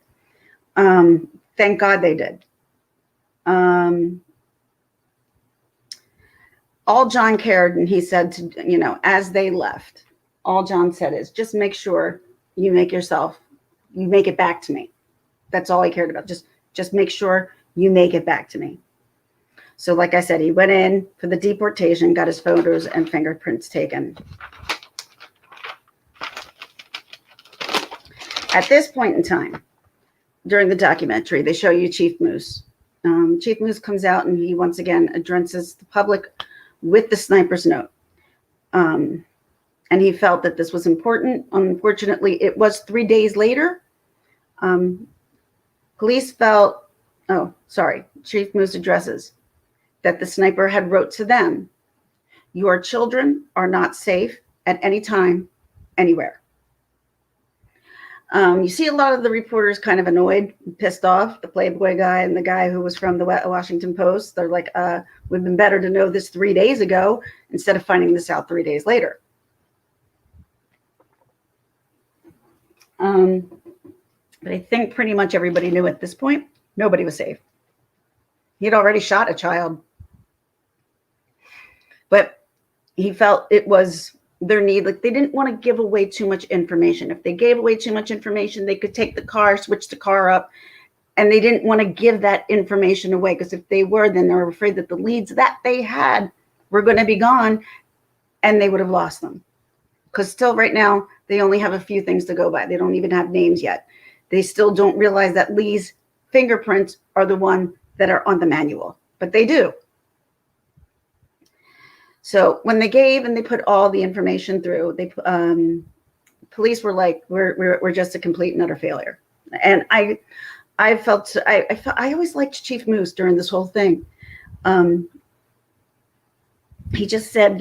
Thank God they did. All John cared, and he said to, as they left, all John said is, just make sure you make it back to me. That's all he cared about. Just make sure you make it back to me. So like I said, he went in for the deportation, got his photos and fingerprints taken. At this point in time, during the documentary, they show you Chief Moose. Chief Moose comes out and he once again addresses the public with the sniper's note. And he felt that this was important. Unfortunately, it was 3 days later. Police felt, Chief Moose addresses that the sniper had wrote to them, "Your children are not safe at any time, anywhere." You see a lot of the reporters kind of annoyed, pissed off, the Playboy guy and the guy who was from the Washington Post. They're like, would have been better to know this 3 days ago instead of finding this out 3 days later. But I think pretty much everybody knew at this point, nobody was safe. He had already shot a child. But he felt it was their need. Like, they didn't want to give away too much information. If they gave away too much information, they could take the car, switch the car up. And they didn't want to give that information away, because if they were, then they were afraid that the leads that they had were going to be gone and they would have lost them. Because still right now, they only have a few things to go by. They don't even have names yet. They still don't realize that Lee's fingerprints are the one that are on the manual, but they do. So when they gave and they put all the information through, police were like, we're just a complete and utter failure. And I always liked Chief Moose during this whole thing. He just said,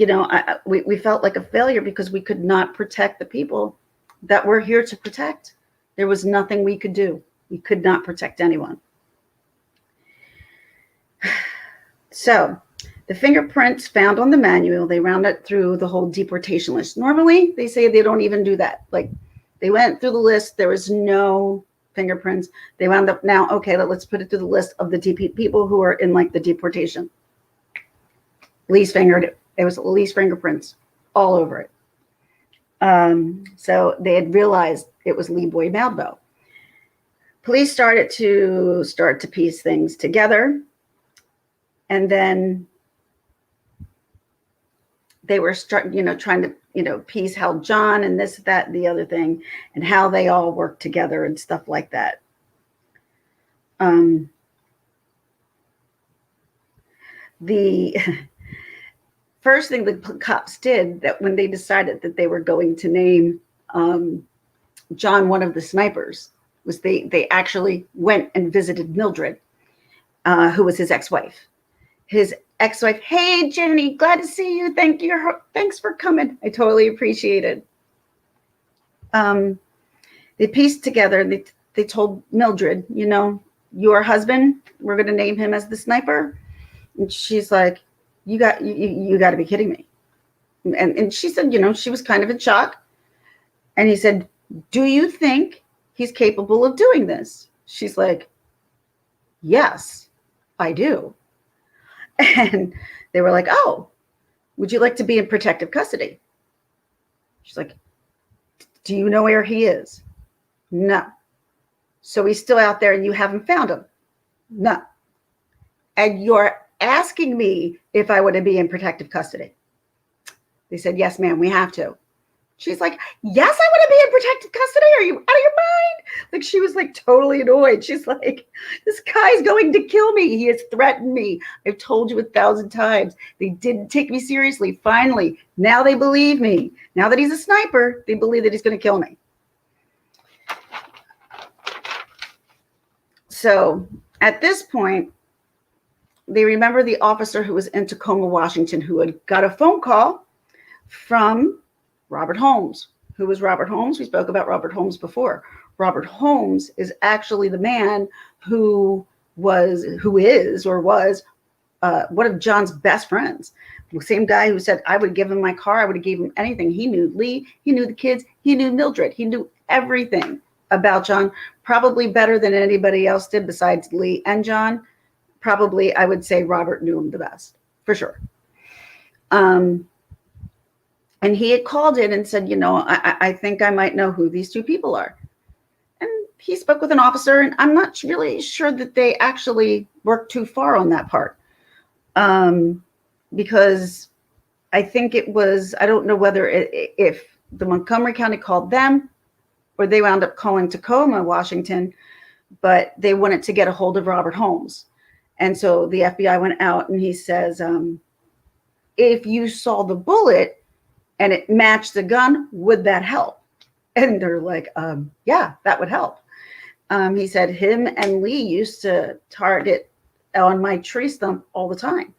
we felt like a failure because we could not protect the people that we're here to protect. There was nothing we could do. We could not protect anyone. So the fingerprints found on the manual, they round it through the whole deportation list. Normally, they say they don't even do that. Like, they went through the list. There was no fingerprints. They wound up now, okay, let's put it through the list of the people who are in like the deportation. Lee's fingerprints all over it. So they had realized it was Lee Boy Malvo. Police started to piece things together. And then they were trying to, piece how John and this, that, and the other thing, and how they all work together and stuff like that. The first thing the cops did, that when they decided that they were going to name John one of the snipers, was they actually went and visited Mildred, who was his ex-wife. His ex-wife, "Hey, Jenny, glad to see you. Thanks for coming. I totally appreciate it." They pieced together. They told Mildred, your husband, we're going to name him as the sniper. And she's like, you got to be kidding me. And she said, she was kind of in shock. And he said, "Do you think he's capable of doing this?" She's like, "Yes, I do." And they were like, "Oh, would you like to be in protective custody?" She's like, "Do you know where he is?" "No." "So he's still out there and you haven't found him?" "No." "And you're asking me if I want to be in protective custody?" They said, "Yes, ma'am, we have to." She's like, yes, I want to be in protective custody. Are you out of your mind? Like, she was like totally annoyed. She's like, this guy's going to kill me. He has threatened me. I've told you 1,000 times. They didn't take me seriously. Finally, now they believe me. Now that he's a sniper, they believe that he's going to kill me. So at this point, they remember the officer who was in Tacoma, Washington, who had got a phone call from Robert Holmes. Who was Robert Holmes? We spoke about Robert Holmes before. Robert Holmes is actually the man who was one of John's best friends. The same guy who said, I would give him my car. I would have gave him anything. He knew Lee. He knew the kids. He knew Mildred. He knew everything about John, probably better than anybody else did besides Lee and John. Probably, I would say Robert knew him the best, for sure. And he had called in and said, I think I might know who these two people are. And he spoke with an officer, and I'm not really sure that they actually worked too far on that part. Because I think it was, I don't know whether if the Montgomery County called them or they wound up calling Tacoma, Washington, but they wanted to get a hold of Robert Holmes. And so the FBI went out and he says, if you saw the bullet and it matched the gun, would that help? And they're like, yeah, that would help. He said him and Lee used to target on my tree stump all the time.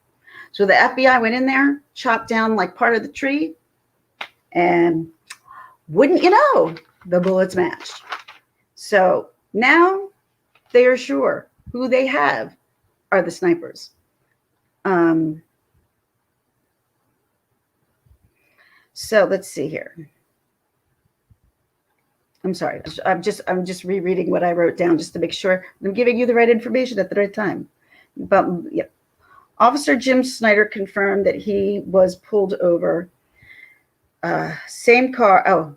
So the FBI went in there, chopped down like part of the tree, and wouldn't you know, the bullets matched. So now they are sure who they have are the snipers. So let's see here. I'm sorry. I'm just rereading what I wrote down just to make sure I'm giving you the right information at the right time. But yeah, Officer Jim Snyder confirmed that he was pulled over. Same car. Oh,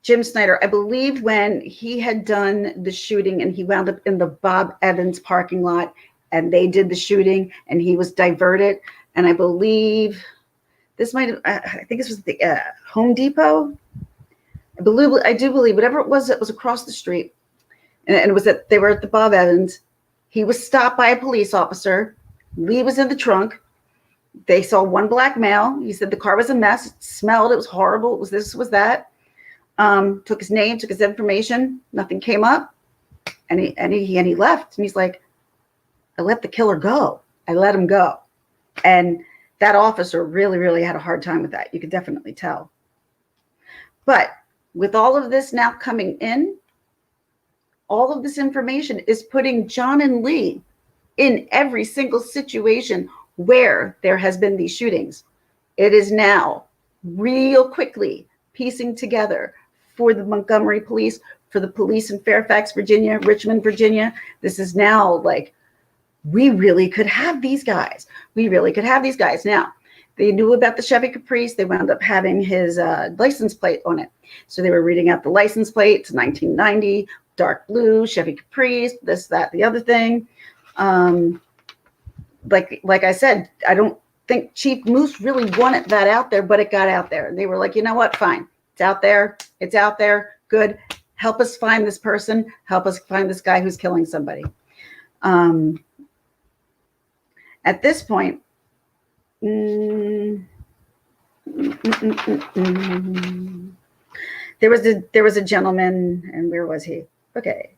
Jim Snyder, I believe when he had done the shooting and he wound up in the Bob Evans parking lot and they did the shooting and he was diverted. And I believe this might have, I think this was the Home Depot. I do believe whatever it was across the street. And it was that they were at the Bob Evans. He was stopped by a police officer. Lee was in the trunk. They saw one black male. He said the car was a mess. It smelled. It was horrible. It was this, was that. Took his name, took his information. Nothing came up. And he left. And he's like, I let the killer go. I let him go. And that officer really, really had a hard time with that. You could definitely tell. But with all of this now coming in, all of this information is putting John and Lee in every single situation where there has been these shootings. It is now real quickly piecing together for the Montgomery police, for the police in Fairfax, Virginia, Richmond, Virginia. This is now like, we really could have these guys. We really could have these guys. Now, they knew about the Chevy Caprice. They wound up having his license plate on it. So they were reading out the license plate. It's 1990, dark blue, Chevy Caprice, this, that, the other thing. Like I said, I don't think Chief Moose really wanted that out there, but it got out there. And they were like, you know what? Fine. It's out there. It's out there. Good. Help us find this person. Help us find this guy who's killing somebody. At this point, there was a gentleman, and where was he? Okay.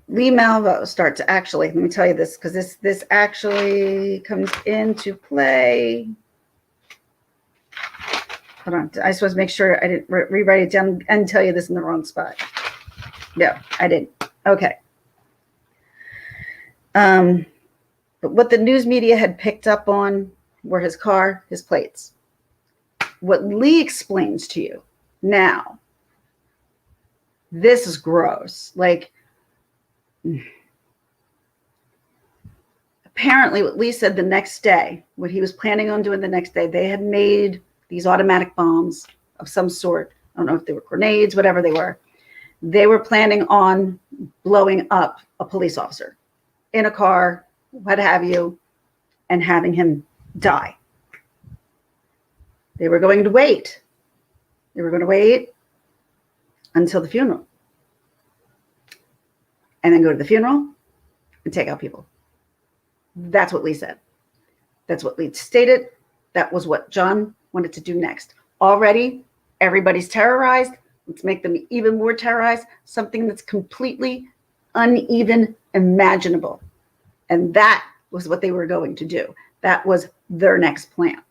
Lee Malvo starts to actually, let me tell you this, because this actually comes into play. Hold on, I supposed to make sure I didn't rewrite it down and tell you this in the wrong spot. No, I didn't. Okay. But what the news media had picked up on were his car, his plates. What Lee explains to you now, this is gross. Like, apparently what Lee said the next day, what he was planning on doing the next day, they had made these automatic bombs of some sort. I don't know if they were grenades, whatever they were. They were planning on blowing up a police officer in a car, what have you, and having him die. They were going to wait. They were going to wait until the funeral. And then go to the funeral and take out people. That's what Lee said. That's what Lee stated. That was what John wanted to do next. Already, everybody's terrorized. Let's make them even more terrorized. Something that's completely uneven imaginable. And that was what they were going to do. That was their next plan.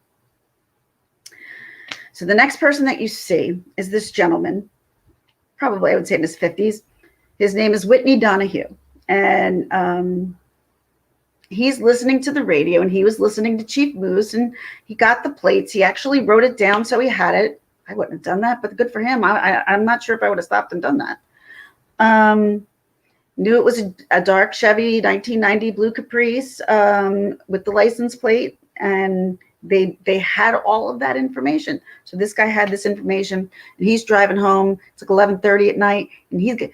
So the next person that you see is this gentleman, probably I would say in his 50s. His name is Whitney Donahue. And he's listening to the radio, and he was listening to Chief Moose, and he got the plates. He actually wrote it down so he had it. I wouldn't have done that, but good for him. I'm not sure if I would have stopped and done that. Knew it was a dark Chevy 1990 blue Caprice with the license plate, and they had all of that information. So this guy had this information, and he's driving home. It's like 11:30 at night, and I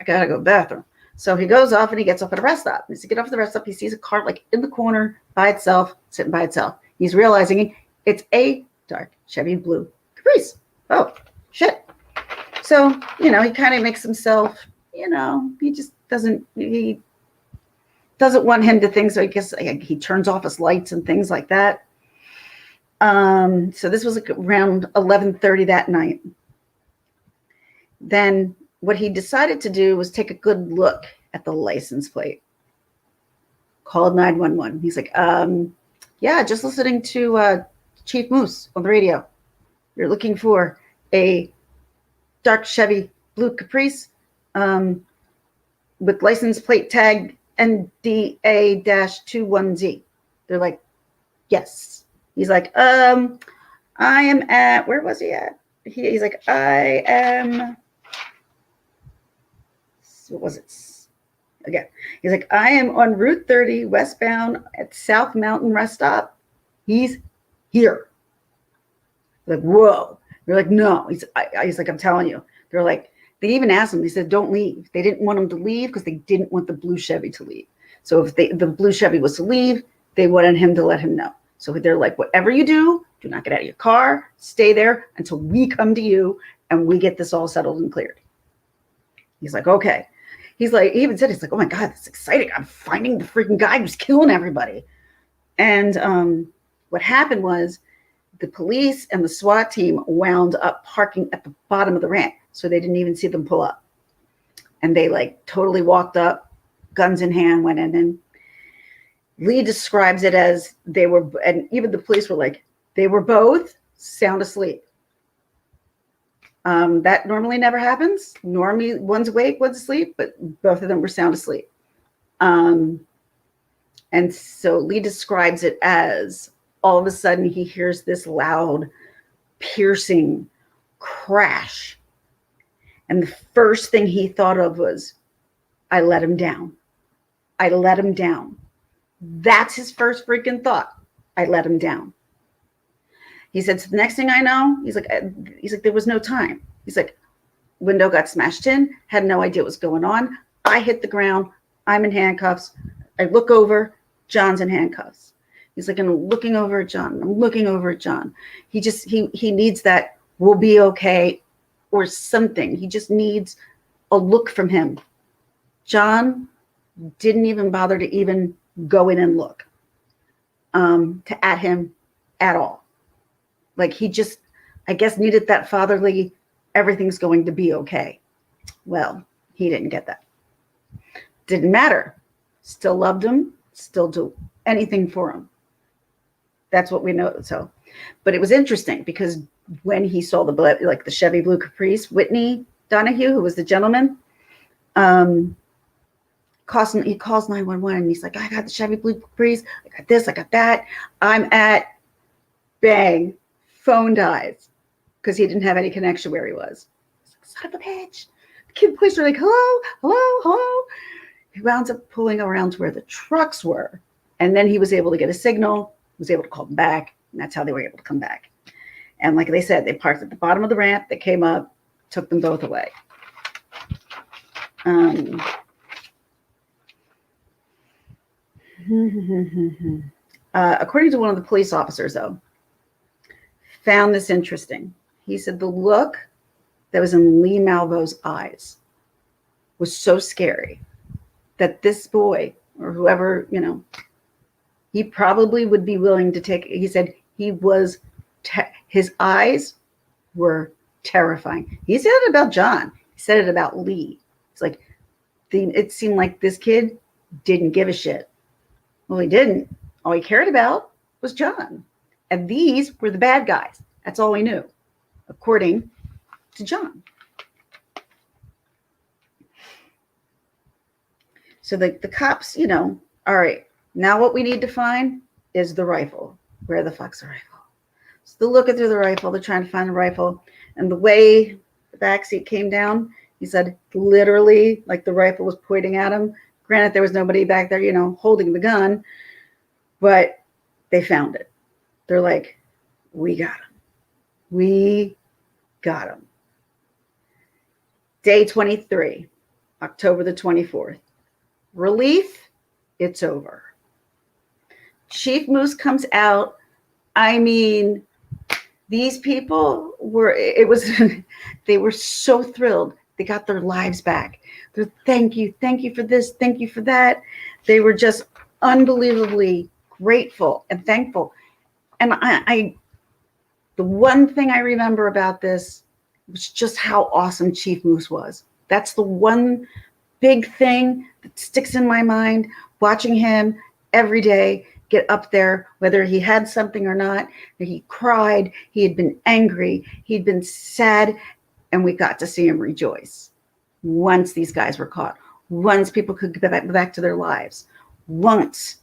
gotta go to the bathroom. So he goes off and he gets off at a rest stop. As he gets off at the rest stop, he sees a car like in the corner by itself, sitting by itself. He's realizing it's a dark Chevy blue Caprice. Oh, shit. So, he kind of makes himself, he doesn't want him to think, so I guess he turns off his lights and things like that. So this was like around 11:30 that night. Then what he decided to do was take a good look at the license plate. Called 911. He's like, yeah, just listening to Chief Moose on the radio. You're looking for a dark Chevy blue Caprice with license plate tag NDA-21Z. They're like, yes. He's like, I am at, where was he at? He's like, I am, what was it? Again, he's like, I am on Route 30 westbound at South Mountain Rest Stop. He's here. Like, whoa. They're like, no. He's like, I'm telling you. They're like, they even asked him, they said, don't leave. They didn't want him to leave because they didn't want the blue Chevy to leave. So if the blue Chevy was to leave, they wanted him to let him know. So they're like, whatever you do not get out of your car. Stay there until we come to you and we get this all settled and cleared. He's like, okay. He's like, he even said, he's like, oh my God, that's exciting. I'm finding the freaking guy who's killing everybody. And what happened was the police and the SWAT team wound up parking at the bottom of the ramp. So they didn't even see them pull up. And they like totally walked up, guns in hand, went in. And Lee describes it as they were, and even the police were like, they were both sound asleep. That normally never happens. Normally one's awake, one's asleep, but both of them were sound asleep. And so Lee describes it as all of a sudden he hears this loud, piercing crash. And the first thing he thought of was, I let him down. I let him down. That's his first freaking thought. I let him down. He said, so the next thing I know, he's like, there was no time. He's like, window got smashed in, had no idea what was going on. I hit the ground. I'm in handcuffs. I look over, John's in handcuffs. He's like, and I'm looking over at John. I'm looking over at John. He needs that, we'll be okay, or something. He just needs a look from him. John didn't even bother to even go in and look at him at all. Like he just, I guess, needed that fatherly, everything's going to be okay. Well, he didn't get that. Didn't matter. Still loved him, still do anything for him. That's what we know. So, but it was interesting because when he saw the Chevy blue Caprice, Whitney Donahue, who was the gentleman, he calls 911 and he's like, I got the Chevy blue Caprice. I got this, I got that. I'm at, bang, phone dies because he didn't have any connection where he was. He's like, son of a bitch. The kid police are like, hello, hello, hello. He wound up pulling around to where the trucks were. And then he was able to get a signal, was able to call them back. And that's how they were able to come back. And like they said, they parked at the bottom of the ramp. They came up, took them both away. Um, according to one of the police officers, though, found this interesting. He said the look that was in Lee Malvo's eyes was so scary that this boy or whoever, he probably would be willing to take. He said his eyes were terrifying. He said it about John. He said it about Lee. It's like it seemed like this kid didn't give a shit. Well, he didn't. All he cared about was John. And these were the bad guys. That's all he knew, according to John. So the cops, all right, now what we need to find is the rifle. Where the fuck's the rifle? So they're looking through the rifle. They're trying to find the rifle. And the way the backseat came down, he said literally like the rifle was pointing at him. Granted, there was nobody back there, holding the gun, but they found it. They're like, we got him. We got him. Day 23, October the 24th. Relief, it's over. Chief Moose comes out. I mean, these people they were so thrilled. They got their lives back. They're, thank you for this, thank you for that. They were just unbelievably grateful and thankful. And the one thing I remember about this was just how awesome Chief Moose was. That's the one big thing that sticks in my mind, watching him every day get up there, whether he had something or not. He cried, he had been angry, he'd been sad, and we got to see him rejoice. Once these guys were caught, once people could get back to their lives, once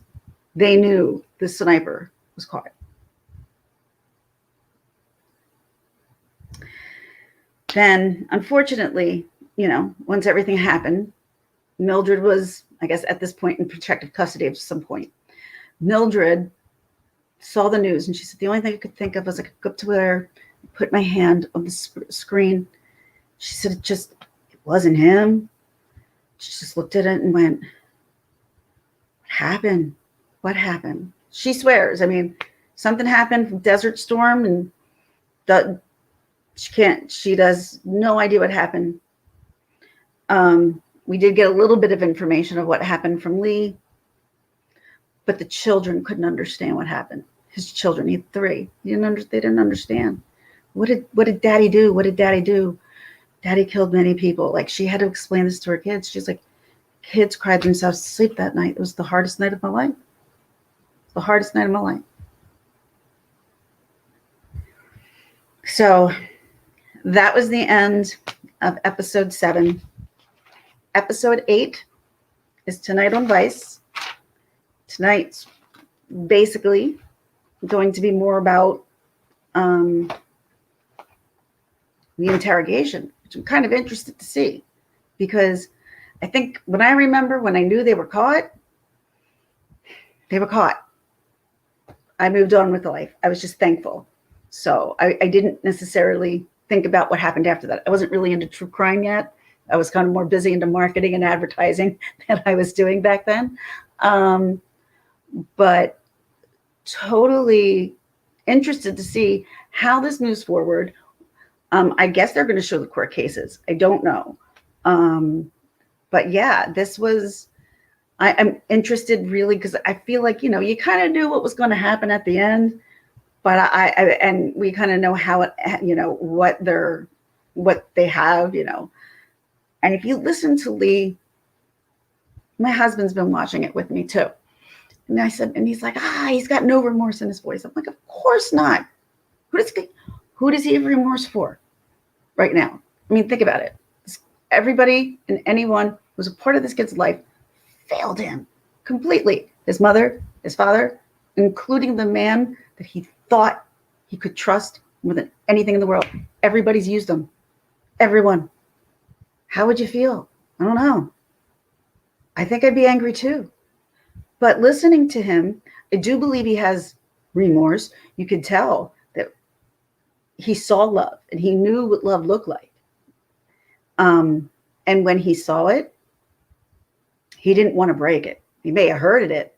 they knew the sniper was caught. Then, unfortunately, once everything happened, Mildred was, I guess, at this point in protective custody at some point. Mildred saw the news and she said, the only thing I could think of was I could go up to her, put my hand on the screen. She said, it wasn't him. She just looked at it and went, what happened? What happened? She swears. I mean, something happened from Desert Storm and she does no idea what happened. We did get a little bit of information of what happened from Lee, but the children couldn't understand what happened. His children, he had 3. They didn't understand. What did Daddy do? What did Daddy do? Daddy killed many people. Like, she had to explain this to her kids. She's like, kids cried themselves to sleep that night. It was the hardest night of my life. The hardest night of my life. So that was the end of episode 7. Episode 8 is tonight on Vice. Tonight's basically going to be more about the interrogation, which I'm kind of interested to see, because I think when I knew they were caught, I moved on with life. I was just thankful. So I didn't necessarily think about what happened after that. I wasn't really into true crime yet. I was kind of more busy into marketing and advertising than I was doing back then. But totally interested to see how this moves forward. I guess they're going to show the court cases. I don't know. But yeah, this was, I'm interested really because I feel like, you kind of knew what was going to happen at the end, but and we kind of know how it, what they have, and if you listen to Lee, my husband's been watching it with me too. And I said, and he's like, he's got no remorse in his voice. I'm like, of course not. Who does he have remorse for right now? I mean, think about it. Everybody and anyone who's a part of this kid's life failed him completely. His mother, his father, including the man that he thought he could trust more than anything in the world. Everybody's used him. Everyone. How would you feel? I don't know. I think I'd be angry too. But listening to him, I do believe he has remorse. You could tell that he saw love and he knew what love looked like. And when he saw it, he didn't want to break it. He may have hurted it,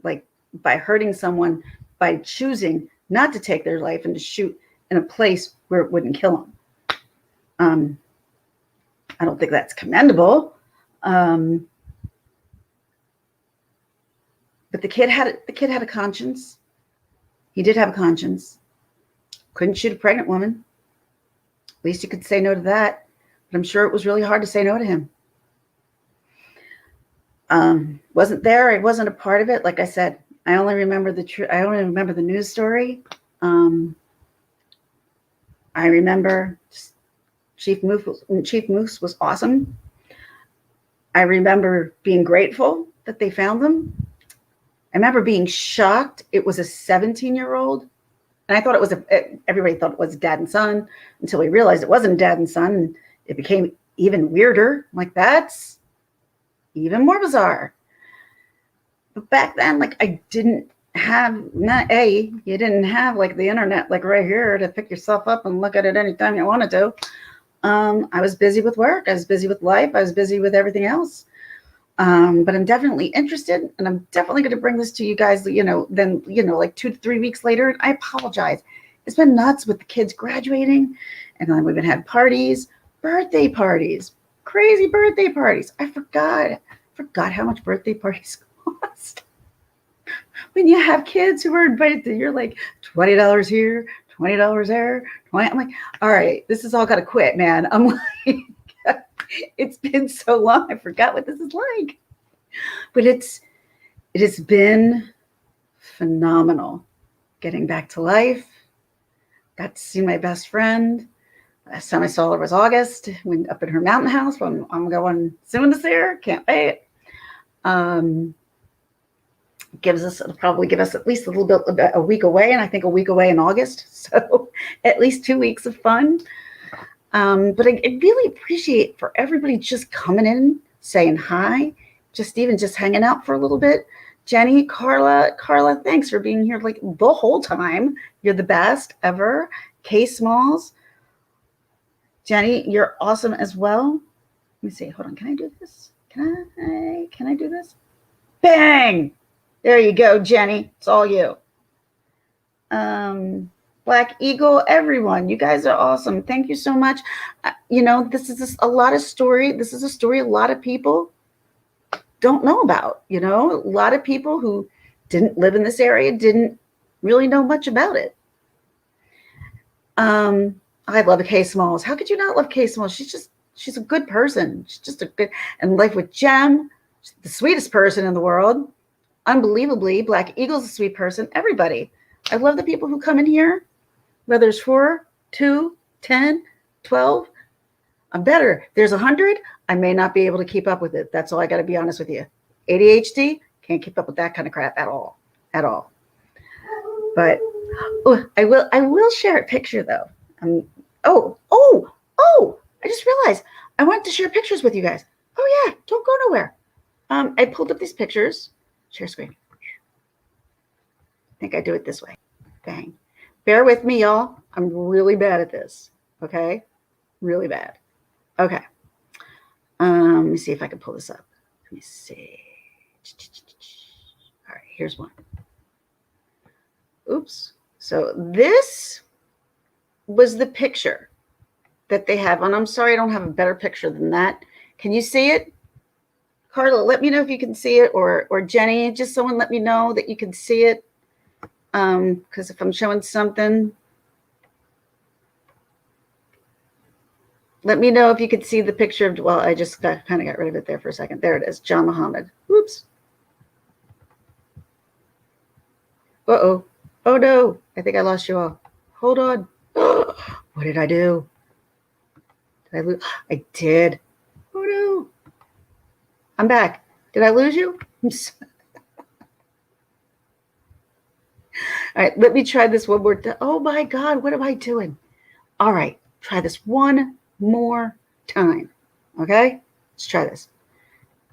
like by hurting someone, by choosing not to take their life and to shoot in a place where it wouldn't kill him. I don't think that's commendable. But the kid had a conscience. He did have a conscience. Couldn't shoot a pregnant woman. At least you could say no to that. But I'm sure it was really hard to say no to him. Wasn't there. I wasn't a part of it. Like I said, I only remember the news story. I remember Chief Moose was awesome. I remember being grateful that they found them. I remember being shocked. It was a 17-year-old. And I thought everybody thought it was dad and son until we realized it wasn't dad and son. And it became even weirder. I'm like, that's even more bizarre. But back then, like, I didn't have, you didn't have like the internet, like right here to pick yourself up and look at it anytime you wanted to. I was busy with work. I was busy with life. I was busy with everything else. But I'm definitely interested, and I'm definitely going to bring this to you guys, then, like 2 to 3 weeks later. I apologize. It's been nuts with the kids graduating, and then we've had parties, birthday parties, crazy birthday parties. I forgot how much birthday parties cost. When you have kids who are invited to, you're like $20 here, $20 there, I'm like, all right, this is all got to quit, man. I'm like, it's been so long, I forgot what this is like. But it has been phenomenal getting back to life. Got to see my best friend. Last time I saw her was August, when up at her mountain house. When I'm going soon to see her. Can't wait. It'll probably give us at least a little bit, a week away, and I think a week away in August. So at least 2 weeks of fun. But I really appreciate for everybody just coming in, saying hi, just hanging out for a little bit. Jenny, Carla, thanks for being here like the whole time. You're the best ever. K Smalls. Jenny, you're awesome as well. Let me see. Hold on. Can I do this? Can I do this? Bang! There you go, Jenny. It's all you. Black Eagle, everyone, you guys are awesome. Thank you so much. This is a lot of story. This is a story a lot of people don't know about. A lot of people who didn't live in this area didn't really know much about it. I love Kay Smalls. How could you not love Kay Smalls? She's a good person. She's just a good, and Life with Jem, she's the sweetest person in the world. Unbelievably, Black Eagle's a sweet person. Everybody. I love the people who come in here, whether it's 4, 2, 10, 12. I'm better. There's 100. I may not be able to keep up with it. That's all I got to be honest with you. ADHD, can't keep up with that kind of crap at all. But I will share a picture though. I just realized I wanted to share pictures with you guys. Oh yeah, don't go nowhere. I pulled up these pictures. Share screen. I think I do it this way. Bang. Bear with me, y'all. I'm really bad at this. Okay? Really bad. Okay. Let me see if I can pull this up. Let me see. All right, here's one. Oops. So this was the picture that they have. And I'm sorry I don't have a better picture than that. Can you see it? Carla, let me know if you can see it, or Jenny, just someone let me know that you can see it. Because if I'm showing something, let me know if you could see the picture of, well, I just kind of got rid of it there for a second. There it is, John Muhammad. Oops. Uh-oh. Oh, no. I think I lost you all. Hold on. What did I do? Did I lose? I did. Oh, no. I'm back. Did I lose you? All right, let me try this one more time. Oh, my God. What am I doing? All right. Try this one more time. Okay? Let's try this.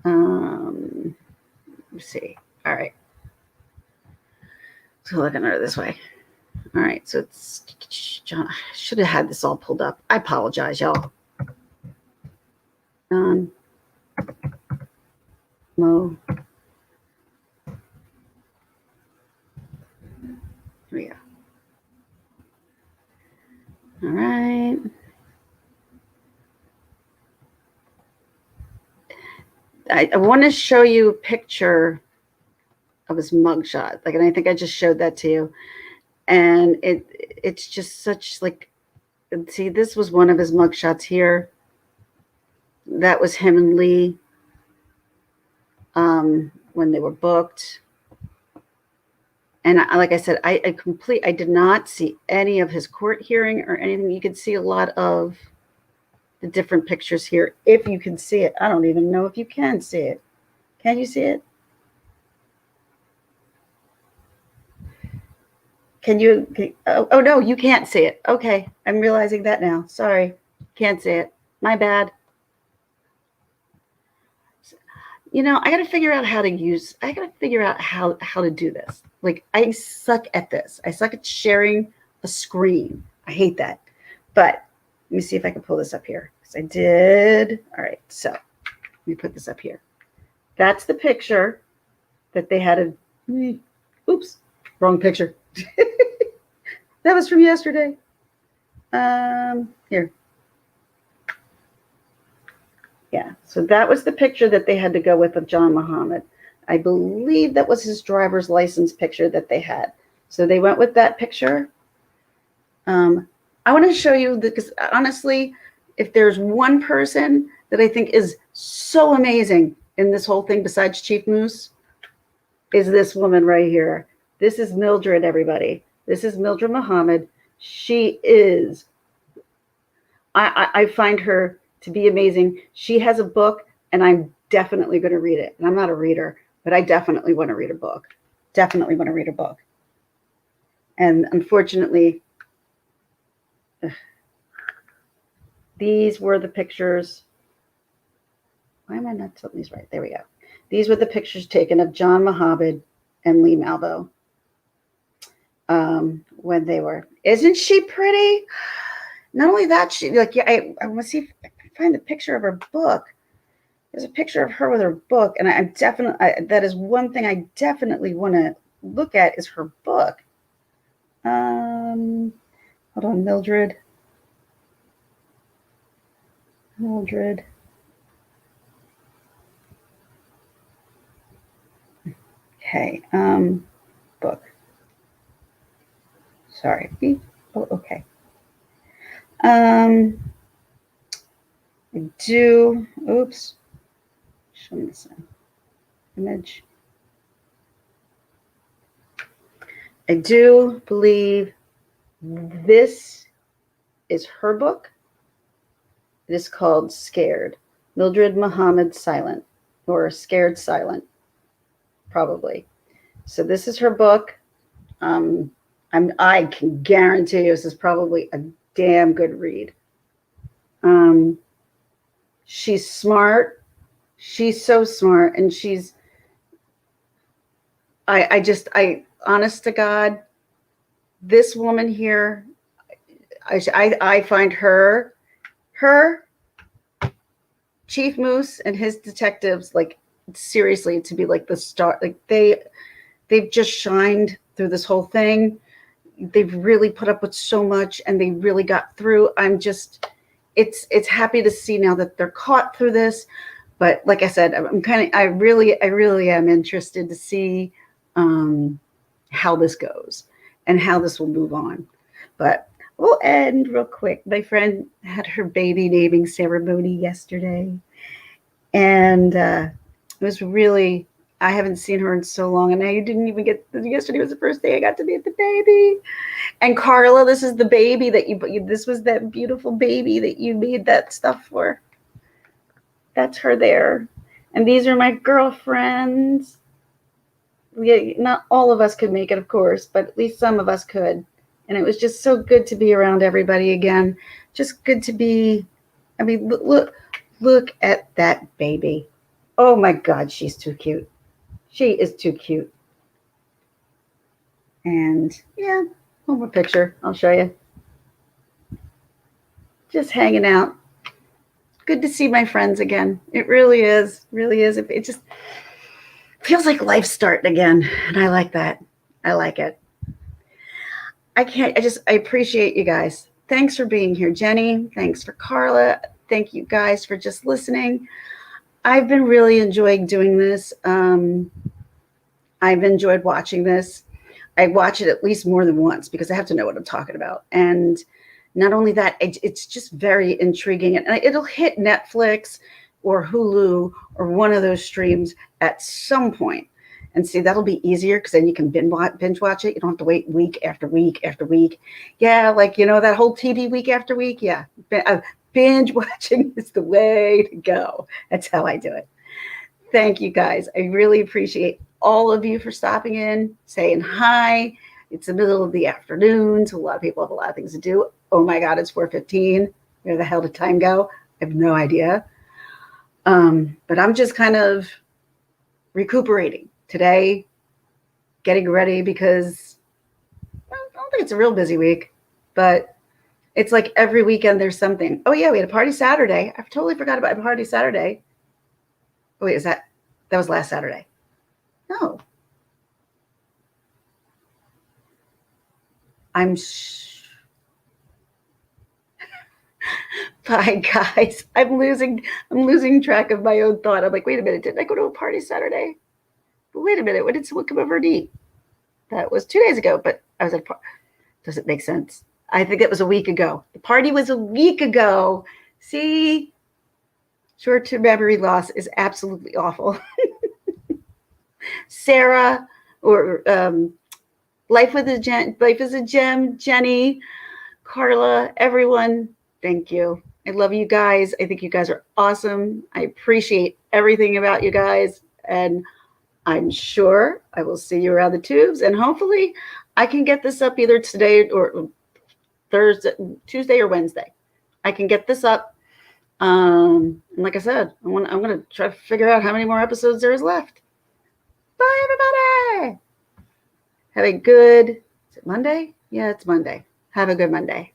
Let's see. All right. So looking at it this way. All right. So it's John. I should have had this all pulled up. I apologize, y'all. John Mo. Here we go. All right. I want to show you a picture of his mugshot. Like, and I think I just showed that to you. And it's just such like, see, this was one of his mugshots here. That was him and Lee when they were booked. And like I said, I did not see any of his court hearing or anything. You could see a lot of the different pictures here. If you can see it, I don't even know if you can see it. Can you see it? Oh no, you can't see it. Okay, I'm realizing that now. Sorry, can't see it. My bad. You know, I got to figure out how to do this. Like, I suck at this. I suck at sharing a screen. I hate that. But let me see if I can pull this up here. Because I did. All right, so let me put this up here. That's the picture that they had. Oops, wrong picture. That was from yesterday. Here. Yeah, so that was the picture that they had to go with of John Muhammad. I believe that was his driver's license picture that they had. So they went with that picture. I want to show you, because honestly, if there's one person that I think is so amazing in this whole thing besides Chief Moose, is this woman right here. This is Mildred, everybody. This is Mildred Muhammad. She is, I find her to be amazing. She has a book, and I'm definitely going to read it. And I'm not a reader, but I definitely want to read a book. Definitely want to read a book. And unfortunately, these were the pictures. Why am I not telling these right? There we go. These were the pictures taken of John Muhammad and Lee Malvo when they were. Isn't she pretty? Not only that, she like, yeah. I want to see if I can find the picture of her book. There's a picture of her with her book, and I'm definitely, that is one thing I definitely want to look at, is her book. Hold on, Mildred. Okay, book. Sorry. Oh, okay. I do. Oops. Show me this image. I do believe this is her book. It is called Scared. Mildred Muhammad Silent, or Scared Silent, probably. So this is her book. I can guarantee you this is probably a damn good read. She's smart. She's so smart, and she's. I honest to God, this woman here, I find her Chief Moose and his detectives, like, seriously, to be like the star. Like, they've just shined through this whole thing. They've really put up with so much, and they really got through. It's happy to see now that they're caught through this. But like I said, I really am interested to see how this goes and how this will move on. But we'll end real quick. My friend had her baby naming ceremony yesterday, and it was really, I haven't seen her in so long, and I didn't even yesterday was the first day I got to meet the baby. And Carla, this is the baby this was that beautiful baby that you made that stuff for. That's her there. And these are my girlfriends. Yeah, not all of us could make it, of course, but at least some of us could. And it was just so good to be around everybody again. Just good to be, I mean, look at that baby. Oh my God, she's too cute. She is too cute. And yeah, one more picture. I'll show you. Just hanging out. good to see my friends again. It really is. Really is. It just feels like life's starting again. And I like that. I like it. I appreciate you guys. Thanks for being here, Jenny. Thanks for Carla. Thank you guys for just listening. I've been really enjoying doing this. I've enjoyed watching this. I watch it at least more than once because I have to know what I'm talking about. And not only that, it's just very intriguing. And it'll hit Netflix or Hulu or one of those streams at some point. And see, that'll be easier because then you can binge watch it. You don't have to wait week after week after week. Yeah, like, that whole TV week after week. Yeah, binge watching is the way to go. That's how I do it. Thank you, guys. I really appreciate all of you for stopping in, saying hi. It's the middle of the afternoon, so a lot of people have a lot of things to do. Oh my God, it's 4:15. Where the hell did time go? I have no idea. But I'm just kind of recuperating today, getting ready because I don't think it's a real busy week, but it's like every weekend there's something. Oh yeah, we had a party Saturday. I totally forgot about a party Saturday. Oh, wait, that was last Saturday? No. Bye, guys. I'm losing track of my own thought. I'm like, wait a minute, didn't I go to a party Saturday? But wait a minute, when did someone come over and eat? That was 2 days ago, but I was at a party. Does it make sense? I think it was a week ago. The party was a week ago. See, short-term memory loss is absolutely awful. Sarah, or Life is a Gem, Jenny, Carla, everyone, thank you. I love you guys. I think you guys are awesome. I appreciate everything about you guys. And I'm sure I will see you around the tubes. And hopefully I can get this up either today or Tuesday or Wednesday. I can get this up. And like I said, I'm going to try to figure out how many more episodes there is left. Bye, everybody. Have a good, is it Monday? Yeah, it's Monday. Have a good Monday.